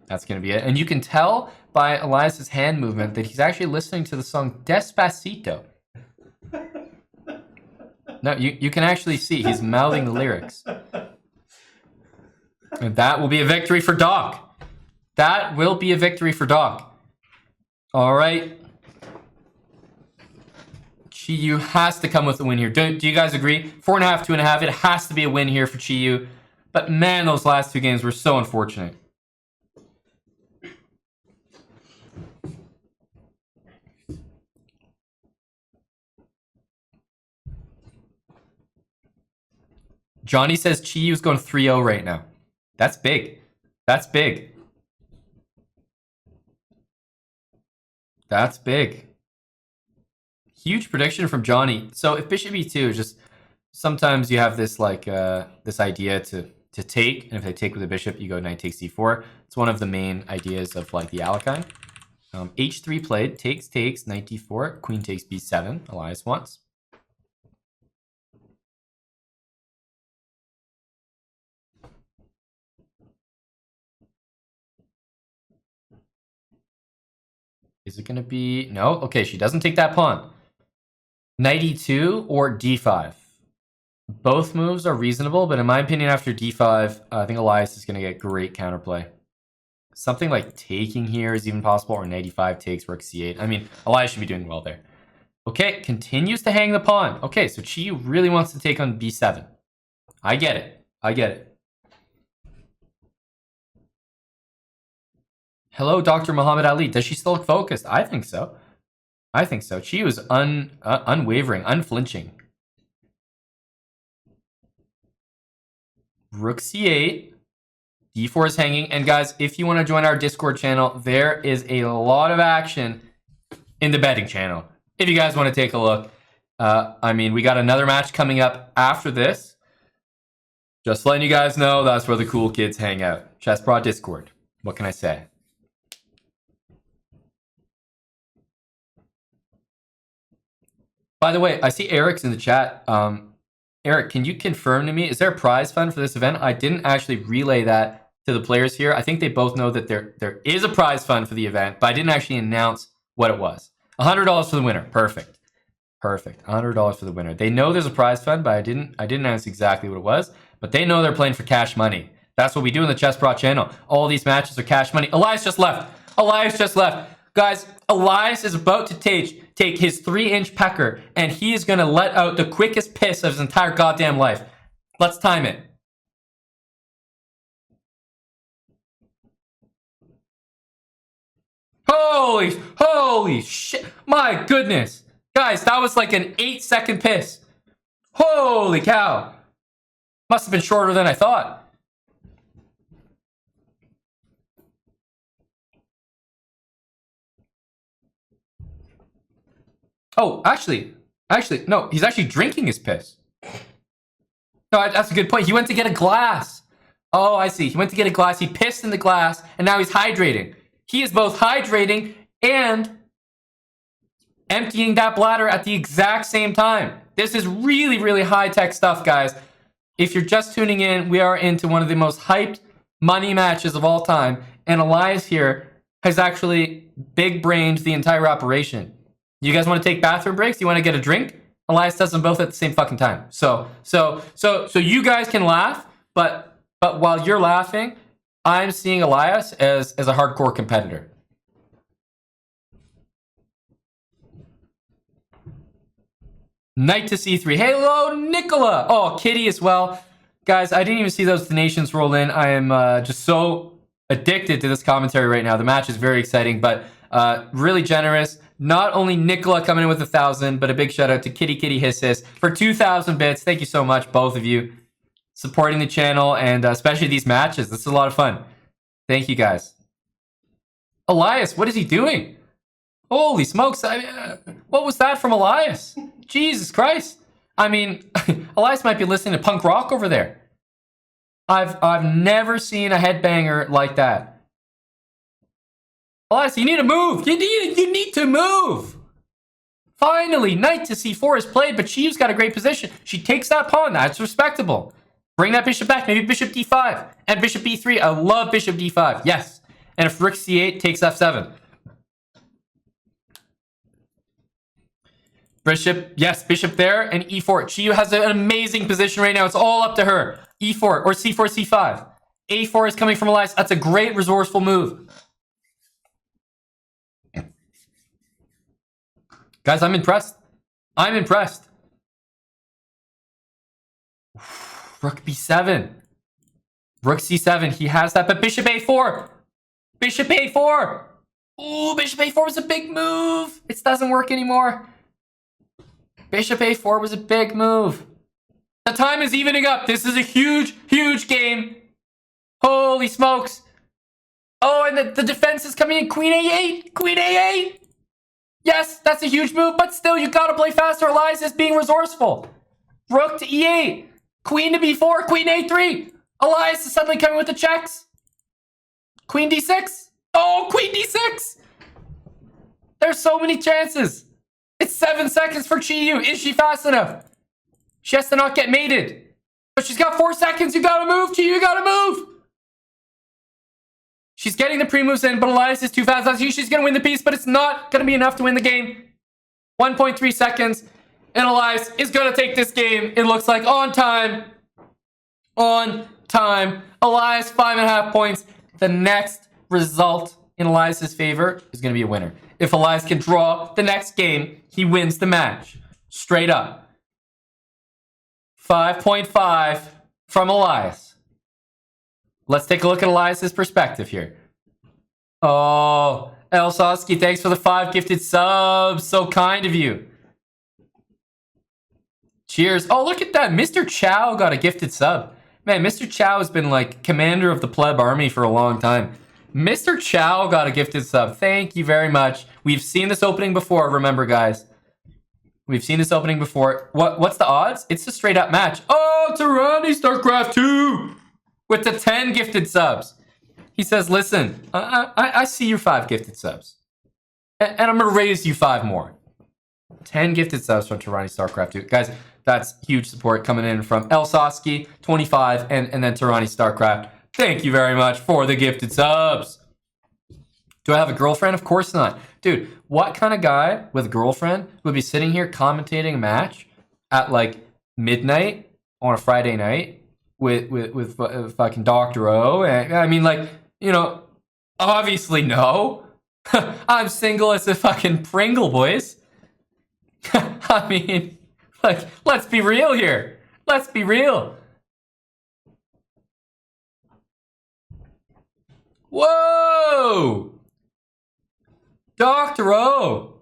That's going to be it. And you can tell by Elias's hand movement that he's actually listening to the song Despacito. No, you can actually see he's mouthing the lyrics. And that will be a victory for Doc. That will be a victory for Doc. All right. Chiyu has to come with a win here. Do you guys agree? 4.5, 2.5. It has to be a win here for Chiyu. But man, those last two games were so unfortunate. Johnny says Chiyu's going 3-0 right now. That's big. That's big. That's big. Huge prediction from Johnny. So if bishop e2, just sometimes you have this like this idea to take, and if they take with a bishop, you go knight takes c4. It's one of the main ideas of like the Alekhine. H3 played, takes, knight d4, queen takes b7. Elias wants. Is it going to be... No? Okay, she doesn't take that pawn. Knight e2 or d5. Both moves are reasonable, but in my opinion, after d5, I think Elias is going to get great counterplay. Something like taking here is even possible, or knight e5 takes, rook c8. I mean, Elias should be doing well there. Okay, continues to hang the pawn. Okay, so Chiyu really wants to take on b7. I get it. I get it. Hello, Dr. Muhammad Ali. Does she still look focused? I think so. I think so. Chiyu is unwavering, unflinching. Rook c8. d4 is hanging. And guys, if you want to join our Discord channel, there is a lot of action in the betting channel. If you guys want to take a look. I mean, we got another match coming up after this. Just letting you guys know, that's where the cool kids hang out. chessbrah Discord. What can I say? By the way, I see Eric's in the chat. Eric, can you confirm to me, is there a prize fund for this event? I didn't actually relay that to the players here. I think they both know that there is a prize fund for the event, but I didn't actually announce what it was. $100 for the winner. Perfect. Perfect. $100 for the winner. They know there's a prize fund, but I didn't announce exactly what it was. But they know they're playing for cash money. That's what we do in the chessbrah channel. All these matches are cash money. Elias just left. Elias just left. Guys, Elias is about to take his 3-inch pecker, and he is going to let out the quickest piss of his entire goddamn life. Let's time it. Holy shit. My goodness. Guys, that was like an 8-second piss. Holy cow. Must have been shorter than I thought. Oh, actually, no, he's actually drinking his piss. No, that's a good point. He went to get a glass. Oh, I see. He went to get a glass. He pissed in the glass, and now he's hydrating. He is both hydrating and emptying that bladder at the exact same time. This is really, really high-tech stuff, guys. If you're just tuning in, we are into one of the most hyped money matches of all time, and Elias here has actually big-brained the entire operation. You guys want to take bathroom breaks? You want to get a drink? Elias does them both at the same fucking time. So you guys can laugh, but while you're laughing, I'm seeing Elias as a hardcore competitor. Knight to c3. Hello, Nicola. Oh, Kitty as well. Guys, I didn't even see those donations roll in. I am just so addicted to this commentary right now. The match is very exciting, but really generous. Not only Nicola coming in with 1,000, but a big shout out to Kitty Hissis for 2,000 bits. Thank you so much, both of you, supporting the channel and especially these matches. This is a lot of fun. Thank you, guys. Elias, what is he doing? Holy smokes. What was that from Elias? Jesus Christ. I mean, Elias might be listening to punk rock over there. I've never seen a headbanger like that. Elias, you need to move. You need to move. Finally, knight to c4 is played, but she's got a great position. She takes that pawn. That's respectable. Bring that bishop back. Maybe bishop d5 and bishop b3. I love bishop d5. Yes. And if rook c8 takes f7. Bishop, yes, bishop there and e4. She has an amazing position right now. It's all up to her. e4 or c4, c5. a4 is coming from Elias. That's a great resourceful move. Guys, I'm impressed. I'm impressed. Rook b7. Rook c7. He has that, but bishop a4. Bishop a4. Ooh, bishop a4 was a big move. It doesn't work anymore. Bishop a4 was a big move. The time is evening up. This is a huge, huge game. Holy smokes. Oh, and the defense is coming in. Queen a8. Queen a8. Yes, that's a huge move, but still, you gotta play faster. Elias is being resourceful. Rook to e8. Queen to b4. Queen a3. Elias is suddenly coming with the checks. Queen d6. Oh, queen d6. There's so many chances. It's 7 seconds for Chiyu. Is she fast enough? She has to not get mated. But she's got 4 seconds. You gotta move, Chiyu. You gotta move. She's getting the pre-moves in, but Elias is too fast. She's gonna win the piece, but it's not gonna be enough to win the game. 1.3 seconds. And Elias is gonna take this game. It looks like on time. On time. Elias, 5.5 points. The next result in Elias's favor is gonna be a winner. If Elias can draw the next game, he wins the match. Straight up. 5.5 from Elias. Let's take a look at Elias's perspective here. Oh, Elsowski, thanks for the 5 gifted subs. So kind of you. Cheers. Oh, look at that. Mr. Chow got a gifted sub. Man, Mr. Chow has been like commander of the pleb army for a long time. Mr. Chow got a gifted sub. Thank you very much. We've seen this opening before, remember, guys. We've seen this opening before. What's the odds? It's a straight up match. Oh, Tyranny StarCraft 2 with the 10 gifted subs. He says, listen, I see your 5 gifted subs. And I'm going to raise you 5 more. 10 gifted subs from Tyranny StarCraft 2. Guys, that's huge support coming in from Elsoski, 25, and then Tyranny StarCraft. Thank you very much for the gifted subs. Do I have a girlfriend? Of course not. Dude, what kind of guy with a girlfriend would be sitting here commentating a match at like midnight on a Friday night with fucking Dr. O? And, I mean, like, you know, obviously no. I'm single as a fucking Pringle, boys. I mean, like, let's be real here. Let's be real. Whoa! Dr. O!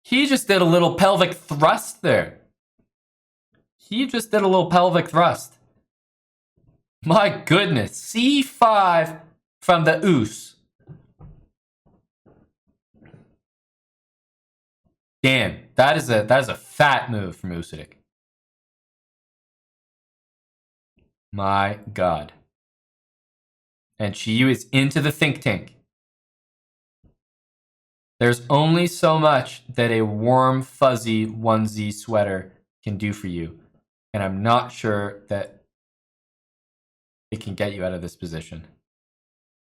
He just did a little pelvic thrust there. He just did a little pelvic thrust. My goodness. C5 from the Oos. Damn, that is a fat move from Usyk. My God. And Chiyu is into the think tank. There's only so much that a warm, fuzzy onesie sweater can do for you. And I'm not sure that it can get you out of this position.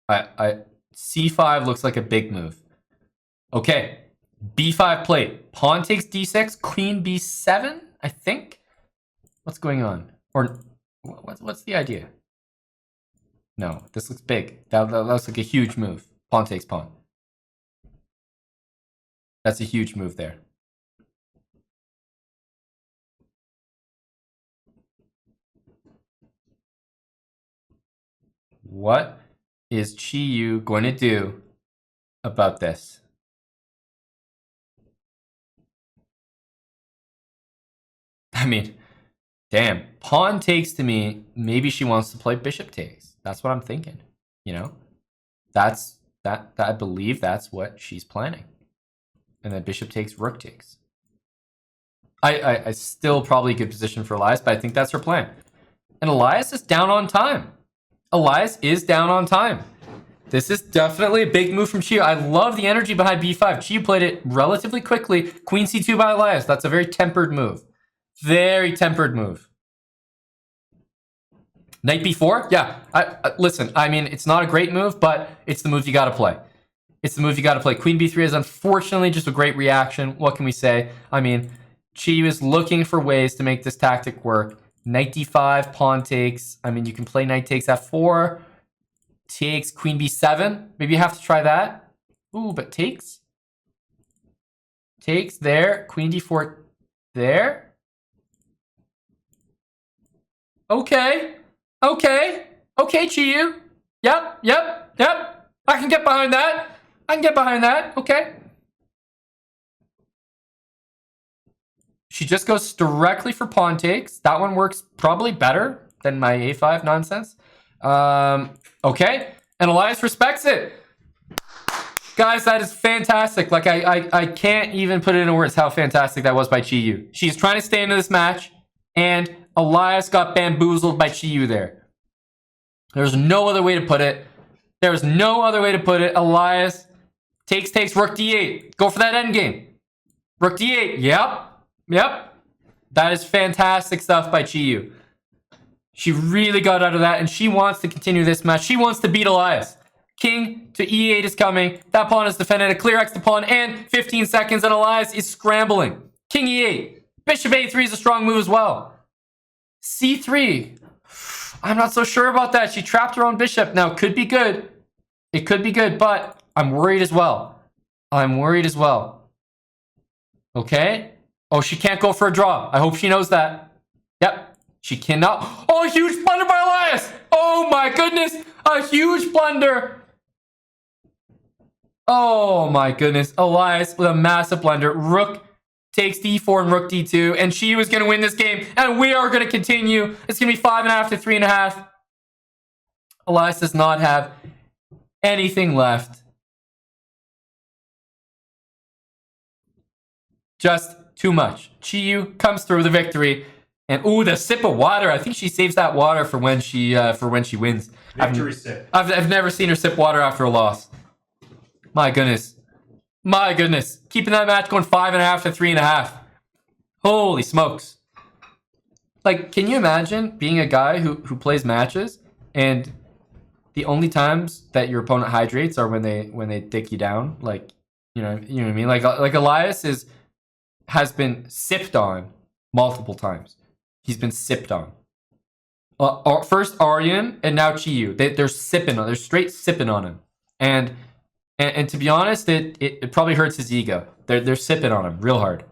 C5 looks like a big move. Okay, B5 plate. Pawn takes D6, queen B7, I think? What's going on? Or what's the idea? No, this looks big. That looks like a huge move. Pawn takes pawn. That's a huge move there. What is Chiyu going to do about this? I mean, damn. Pawn takes to me, maybe she wants to play bishop takes. That's what I'm thinking, you know? I believe that's what she's planning. And then bishop takes, rook takes. I still probably a good position for Elias, but I think that's her plan. And Elias is down on time. Elias is down on time. This is definitely a big move from Chiyu. I love the energy behind b5. Chiyu played it relatively quickly. Queen c2 by Elias. That's a very tempered move. Very tempered move. Knight b4? Yeah. Listen, I mean, it's not a great move, but it's the move you got to play. It's the move you got to play. Queen b3 is unfortunately just a great reaction. What can we say? I mean, Chiyu is looking for ways to make this tactic work. Knight d5, pawn takes. I mean, you can play knight takes f4. Takes, queen b7. Maybe you have to try that. Ooh, but takes. Takes there. Queen d4 there. Okay. Okay, Chiyu. Yep. I can get behind that. Okay. She just goes directly for pawn takes. That one works probably better than my a5 nonsense. Okay, and Elias respects it. Guys, that is fantastic. Like, I can't even put it into words how fantastic that was by Chiyu. She's trying to stay into this match, and Elias got bamboozled by Chiyu there. There's no other way to put it. There's no other way to put it. Elias takes, rook d8. Go for that endgame. Rook d8. Yep. That is fantastic stuff by Chiyu. She really got out of that, and she wants to continue this match. She wants to beat Elias. King to e8 is coming. That pawn is defended. A clear X to pawn, and 15 seconds, and Elias is scrambling. King e8. Bishop a3 is a strong move as well. c3. I'm not so sure about that. She trapped her own bishop. Now, it could be good. It could be good, but I'm worried as well. Okay. Oh, she can't go for a draw. I hope she knows that. Yep. She cannot. Oh, a huge blunder by Elias. Oh, my goodness. A huge blunder. Oh, my goodness. Elias with a massive blunder. Rook takes d4 and rook d2, and she was going to win this game, and we are going to continue. It's going to be 5.5 to 3.5. Elias does not have anything left. Just too much. Chiyu comes through the victory, and ooh, the sip of water. I think she saves that water for when she wins. Victory sip. I've never seen her sip water after a loss. My goodness. My goodness. Keeping that match going 5.5 to 3.5. Holy smokes. Like, can you imagine being a guy who plays matches and the only times that your opponent hydrates are when they dick you down? Like, you know what I mean? Like Elias has been sipped on multiple times. He's been sipped on. First Aryan and now Chiyu. They're sipping on. They're straight sipping on him. And to be honest, it probably hurts his ego. They're sipping on him real hard.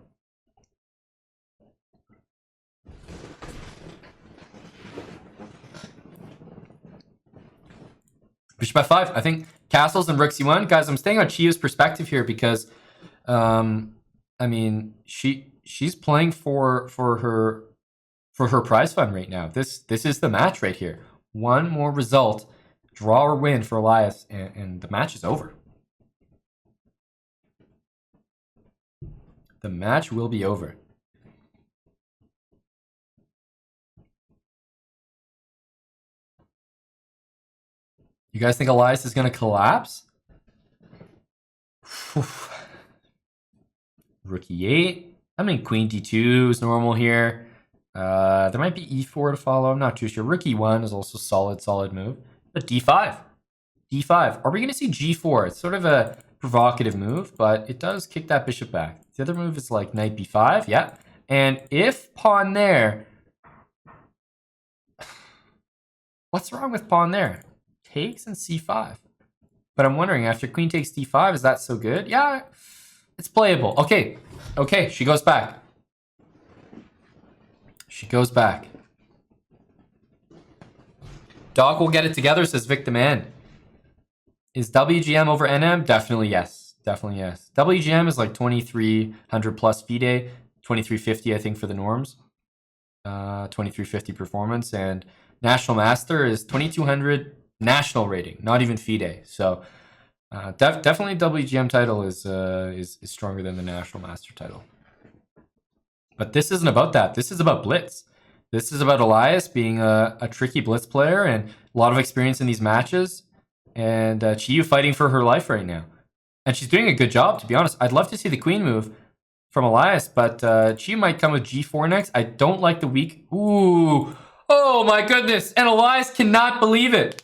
Bishop f5. I think castles and rook c1. Guys, I'm staying on Chiyu's perspective here because, I mean, she's playing for her prize fund right now. This is the match right here. One more result, draw or win for Elias, and the match is over. The match will be over. You guys think Elias is going to collapse? Rook e8. I mean, queen d2 is normal here. There might be e4 to follow. I'm not too sure. Rook e1 is also solid move. But d5. d5. Are we going to see g4? It's sort of a provocative move, but it does kick that bishop back. The other move is like knight b5. Yeah. And if pawn there... What's wrong with pawn there? Takes and c5. But I'm wondering, after queen takes d5, is that so good? Yeah, it's playable. Okay, she goes back. She goes back. Dog will get it together, says Vic the Man. Is WGM over NM? Definitely yes. Definitely yes. WGM is like 2,300 plus FIDE, 2,350 I think for the norms. 2,350 performance, and National Master is 2,200 national rating, not even FIDE. So definitely WGM title is stronger than the National Master title. But this isn't about that. This is about Blitz. This is about Elias being a tricky Blitz player and a lot of experience in these matches. And Chiyu fighting for her life right now. And she's doing a good job, to be honest. I'd love to see the queen move from Elias, but Chiyu might come with g4 next. I don't like the weak... Ooh. Oh my goodness. And Elias cannot believe it.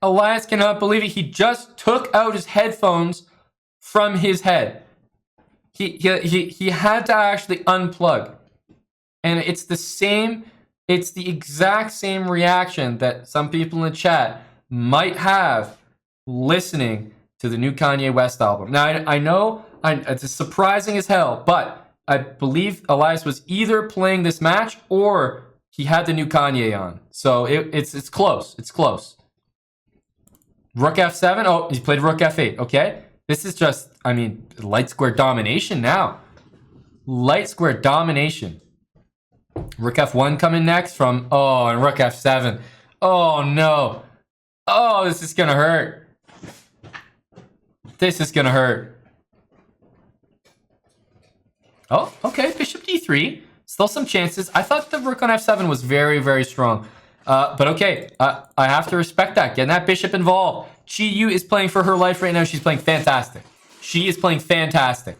Elias cannot believe it. He just took out his headphones from his head. He had to actually unplug. And it's the exact same reaction that some people in the chat might have listening to the new Kanye West album. Now, I know it's surprising as hell, but I believe Elias was either playing this match or he had the new Kanye on. So it's close. It's close. Rook f7. Oh, he played rook f8. Okay. This is just, I mean, light square domination now. Light square domination. Rook f1 coming next from, oh, and rook f7. Oh, no. Oh, this is going to hurt. This is going to hurt. Oh, okay. Bishop d3. Still some chances. I thought the rook on f7 was very, very strong. But okay, I have to respect that. Getting that bishop involved. Chiyu is playing for her life right now. She's playing fantastic. She is playing fantastic.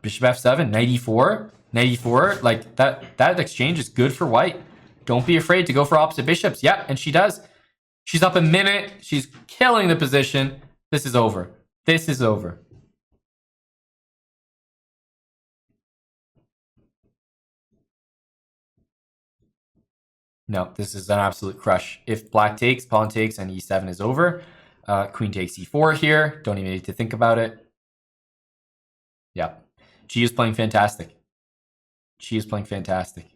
Bishop f7, knight e4. Knight e4, like that exchange is good for white. Don't be afraid to go for opposite bishops. Yeah, and she does. She's up a minute. She's killing the position. This is over. This is over. No, this is an absolute crush. If black takes, pawn takes, and e7 is over. Queen takes e4 here. Don't even need to think about it. Yeah. She is playing fantastic. She is playing fantastic.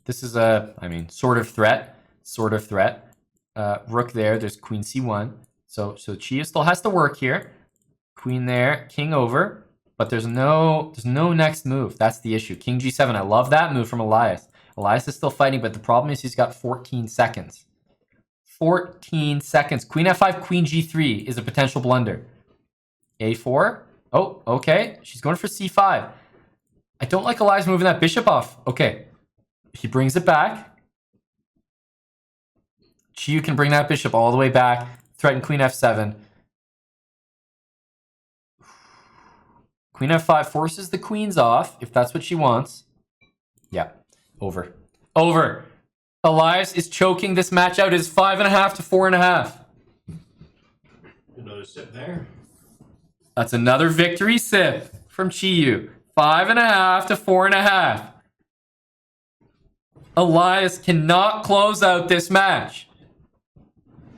This is a, I mean, sort of threat. Sort of threat. Rook there. There's queen c1. So Chia still has to work here. Queen there, king over. But there's no next move. That's the issue. King G7. I love that move from Elias. Elias is still fighting, but the problem is he's got 14 seconds. 14 seconds. Queen F5, Queen G3 is a potential blunder. A4. Oh, okay. She's going for C5. I don't like Elias moving that bishop off. Okay. He brings it back. Chiyu can bring that bishop all the way back. Threaten Queen F7. Queen F5 forces the queens off, if that's what she wants. Yeah, over. Over. Elias is choking this match out. It is 5.5 to 4.5. Another sip there. That's another victory sip from Chiyu. 5.5 to 4.5. Elias cannot close out this match.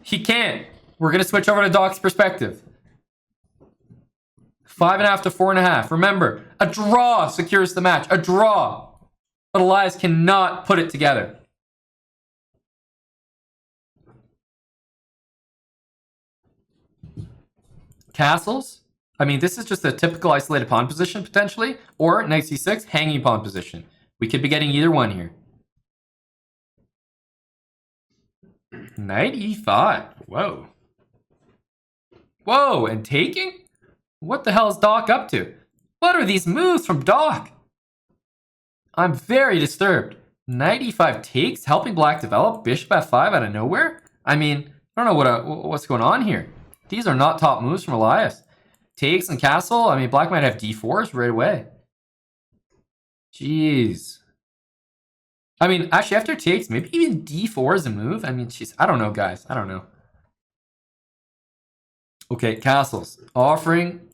He can't. We're going to switch over to Doc's perspective. 5.5 to 4.5. Remember, a draw secures the match. A draw. But Elias cannot put it together. Castles. I mean, this is just a typical isolated pawn position, potentially. Or knight c6, hanging pawn position. We could be getting either one here. Knight e5. Whoa. Whoa, and taking? What the hell is Doc up to? What are these moves from Doc? I'm very disturbed. Knight e5 takes, helping black develop. Bishop f5 out of nowhere? I mean, I don't know what's going on here. These are not top moves from Elias. Takes and castle. I mean, black might have d4s right away. Jeez. I mean, actually, after takes, maybe even d4 is a move. I mean, jeez, I don't know, guys. I don't know. Okay, castles. Offering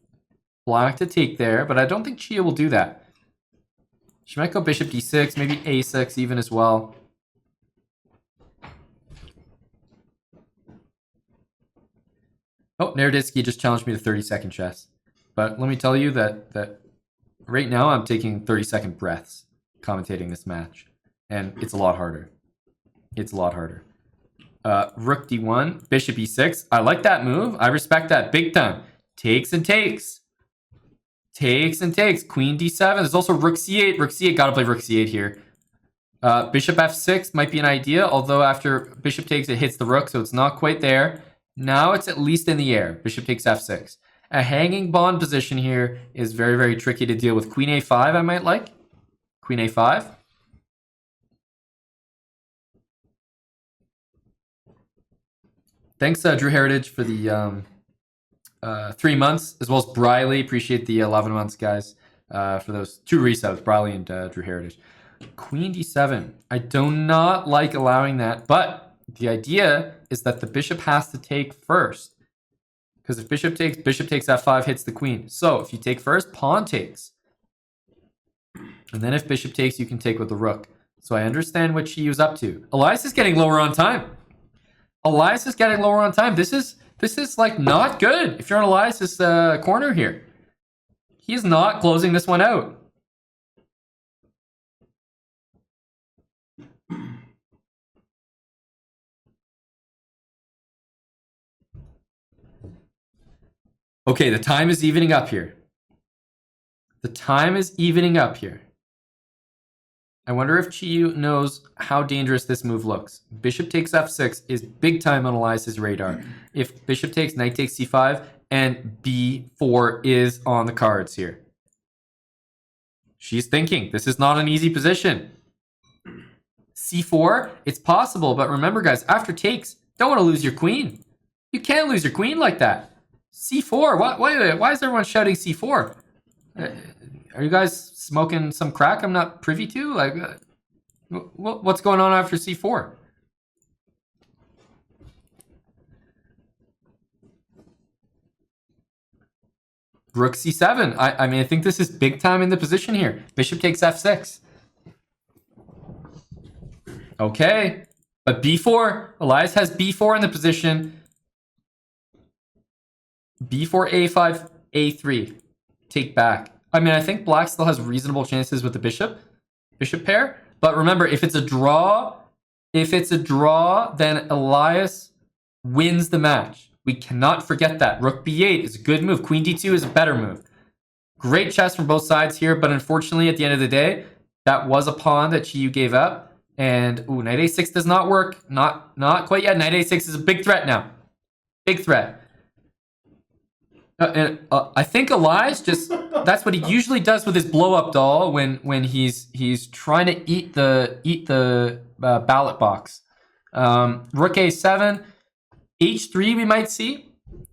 black to take there, but I don't think Chia will do that. She might go bishop d6, maybe a6 even as well. Oh, Naroditsky just challenged me to 30-second chess. But let me tell you that right now I'm taking 30-second breaths commentating this match. And it's a lot harder. It's a lot harder. Rook d1, bishop e6. I like that move. I respect that big time. Takes and takes. Takes and takes. Queen d7. There's also rook c8. Rook c8. Gotta play rook c8 here. Bishop f6 might be an idea, although after bishop takes, it hits the rook, so it's not quite there. Now it's at least in the air. Bishop takes f6. A hanging pawn position here is very, very tricky to deal with. Queen a5 I might like. Queen a5. Thanks, Drew Heritage, for the 3 months, as well as Briley. Appreciate the 11 months, guys, for those 2 resubs, Briley and Drew Heritage. Queen d7. I do not like allowing that, but the idea is that the bishop has to take first. Because if bishop takes f5 hits the queen. So if you take first, pawn takes. And then if bishop takes, you can take with the rook. So I understand what she was up to. Elias is getting lower on time. Elias is getting lower on time. This is like not good if you're on Elias's corner here. He's not closing this one out. Okay, the time is evening up here. The time is evening up here. I wonder if Chiyu knows how dangerous this move looks. Bishop takes f6 is big time on Elias's radar. If bishop takes, knight takes c5, and b4 is on the cards here. She's thinking, this is not an easy position. c4, it's possible, but remember guys, after takes, don't want to lose your queen. You can't lose your queen like that. c4, why is everyone shouting c4? Are you guys smoking some crack I'm not privy to? Like, what's going on after c4? Rook c7. I mean, I think this is big time in the position here. Bishop takes f6. Okay, but b4. Elias has b4 in the position. b4, a5, a3. Take back. I mean, I think black still has reasonable chances with the bishop pair. But remember, if it's a draw, then Elias wins the match. We cannot forget that. Rook b8 is a good move. Queen d2 is a better move. Great chess from both sides here, but unfortunately, at the end of the day, that was a pawn that Chiyu gave up. And knight a6 does not work. Not quite yet. Knight a6 is a big threat now. Big threat. I think Elias that's what he usually does with his blow up doll when he's trying to eat the ballot box. Rook a7, h3 we might see.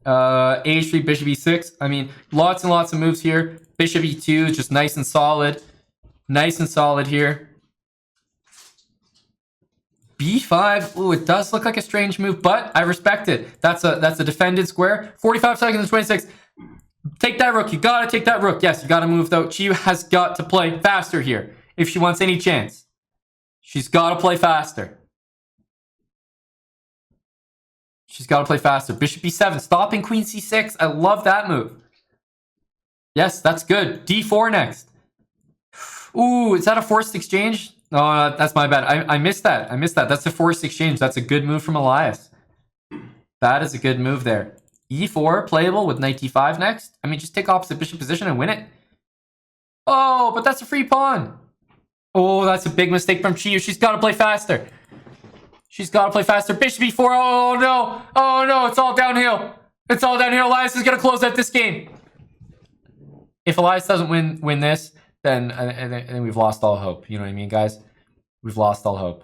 h3, bishop e6. I mean, lots and lots of moves here. Bishop e2 is just nice and solid. Nice and solid here. b5. Ooh, it does look like a strange move, but I respect it. That's a defended square. 45 seconds and 26. Take that rook. You gotta take that rook. Yes, you gotta move though. Chiyu has got to play faster here if she wants any chance. She's gotta play faster. She's gotta play faster. Bishop b7, stopping queen c6. I love that move. Yes, that's good. d4 next. Ooh, is that a forced exchange? Oh, that's my bad. I missed that. That's a forced exchange. That's a good move from Elias. That is a good move there. e4 playable with knight d5 next. I mean, just take opposite bishop position and win it. Oh, but that's a free pawn. Oh, that's a big mistake from Chiyu. She's got to play faster. Bishop e4. Oh, no. Oh, no. It's all downhill. Elias is going to close out this game. If Elias doesn't win this, then we've lost all hope. You know what I mean, guys? We've lost all hope.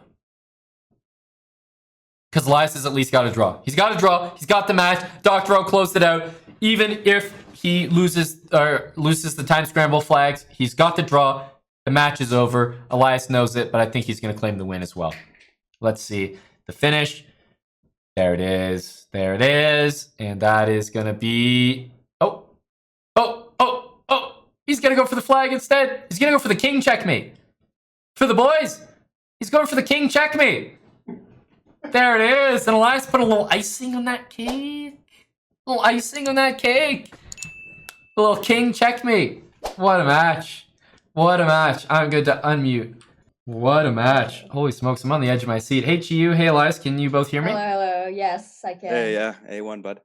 Because Elias has at least got to draw. He's got to draw. He's got the match. Dr. O closed it out. Even if he loses the time scramble flags, he's got to draw. The match is over. Elias knows it, but I think he's going to claim the win as well. Let's see. The finish. There it is. And that is going to be... Oh. He's going to go for the flag instead. He's going to go for the king checkmate. For the boys. He's going for the king checkmate. There it is. And Elias put a little icing on that cake. A little king checkmate. What a match. I'm good to unmute. What a match. Holy smokes, I'm on the edge of my seat. Hey, Chiyu. Hey, Elias. Can you both hear me? Hello. Yes, I can. Hey, yeah. A1, bud.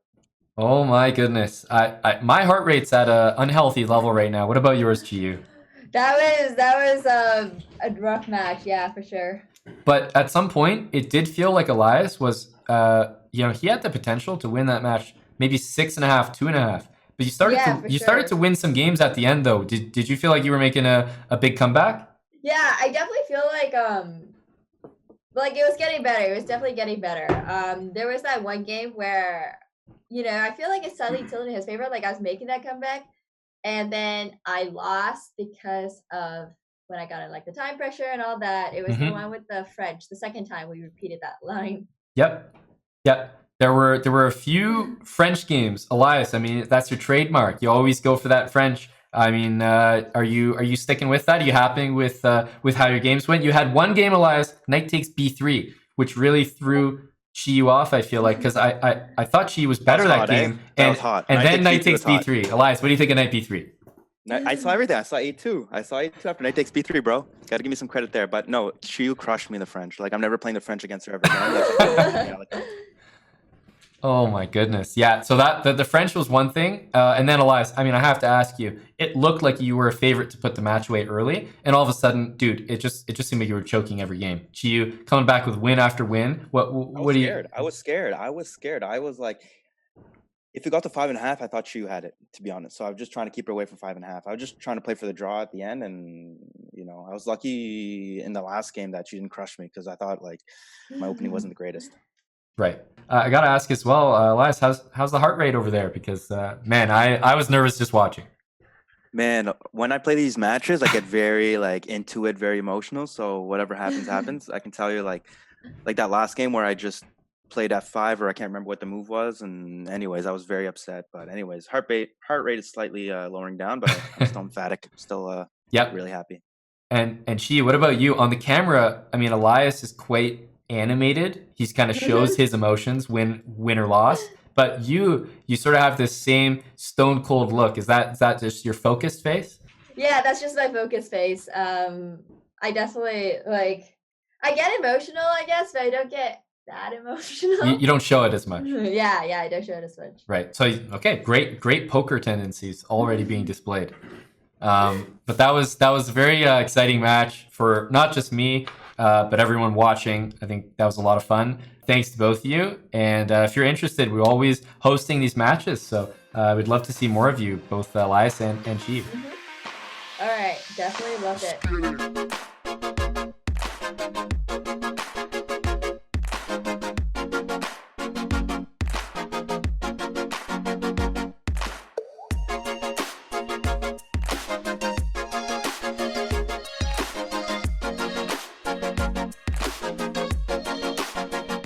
Oh my goodness. My heart rate's at an unhealthy level right now. What about yours, Chiyu? That was a rough match, yeah, for sure. But at some point, it did feel like Elias was, he had the potential to win that match, maybe 6.5, 2.5. But you started to win some games at the end, though. Did you feel like you were making a big comeback? Yeah, I definitely feel like it was getting better. It was definitely getting better. There was that one game where, I feel like it suddenly tilted in his favor. Like I was making that comeback, and then I lost because of when I got in like the time pressure and all that. It was the one with the French. The second time we repeated that line. Yep. There were a few French games. Elias, I mean, that's your trademark. You always go for that French. I mean, are you sticking with that? Are you happy with how your games went? You had one game, Elias, knight takes b3, which really threw Chiyu off, I feel like, because I thought Chiyu was better that game. That was hot. And then knight takes b3. Elias, what do you think of knight b3? I saw everything. I saw a2. After knight takes b3, bro. Got to give me some credit there. But no, Chiyu crushed me in the French. Like, I'm never playing the French against her ever again. Oh my goodness. Yeah, so the French was one thing. And then Elias, I mean, I have to ask you, it looked like you were a favorite to put the match away early. And all of a sudden, dude, it just seemed like you were choking every game. Chiyu coming back with win after win. What do you... I was scared. I was like, if it got to 5.5, I thought Chiyu had it, to be honest. So I was just trying to keep her away from 5.5. I was just trying to play for the draw at the end. And, I was lucky in the last game that she didn't crush me because I thought, like, my opening wasn't the greatest. Right. I got to ask as well, Elias, how's the heart rate over there? Because, man, I was nervous just watching. Man, when I play these matches, I get very, like, into it, very emotional. So whatever happens, happens. I can tell you, like that last game where I just played F5 or I can't remember what the move was. And anyways, I was very upset. But anyways, heart rate is slightly lowering down, but I'm still emphatic. I'm still really happy. And Chiyu, what about you? On the camera, I mean, Elias is quite animated. He's kind of shows his emotions win or loss, but you sort of have this same stone cold look. Is that just your focused face? Yeah, that's just my focused face. I definitely I get emotional, I guess, but I don't get that emotional. You don't show it as much. Yeah, I don't show it as much. Right. So okay, great poker tendencies already being displayed. But that was a very exciting match for not just me, but everyone watching. I think that was a lot of fun. Thanks to both of you. And if you're interested, we're always hosting these matches, so we'd love to see more of you, both Elias and Chief. All right, definitely loved it.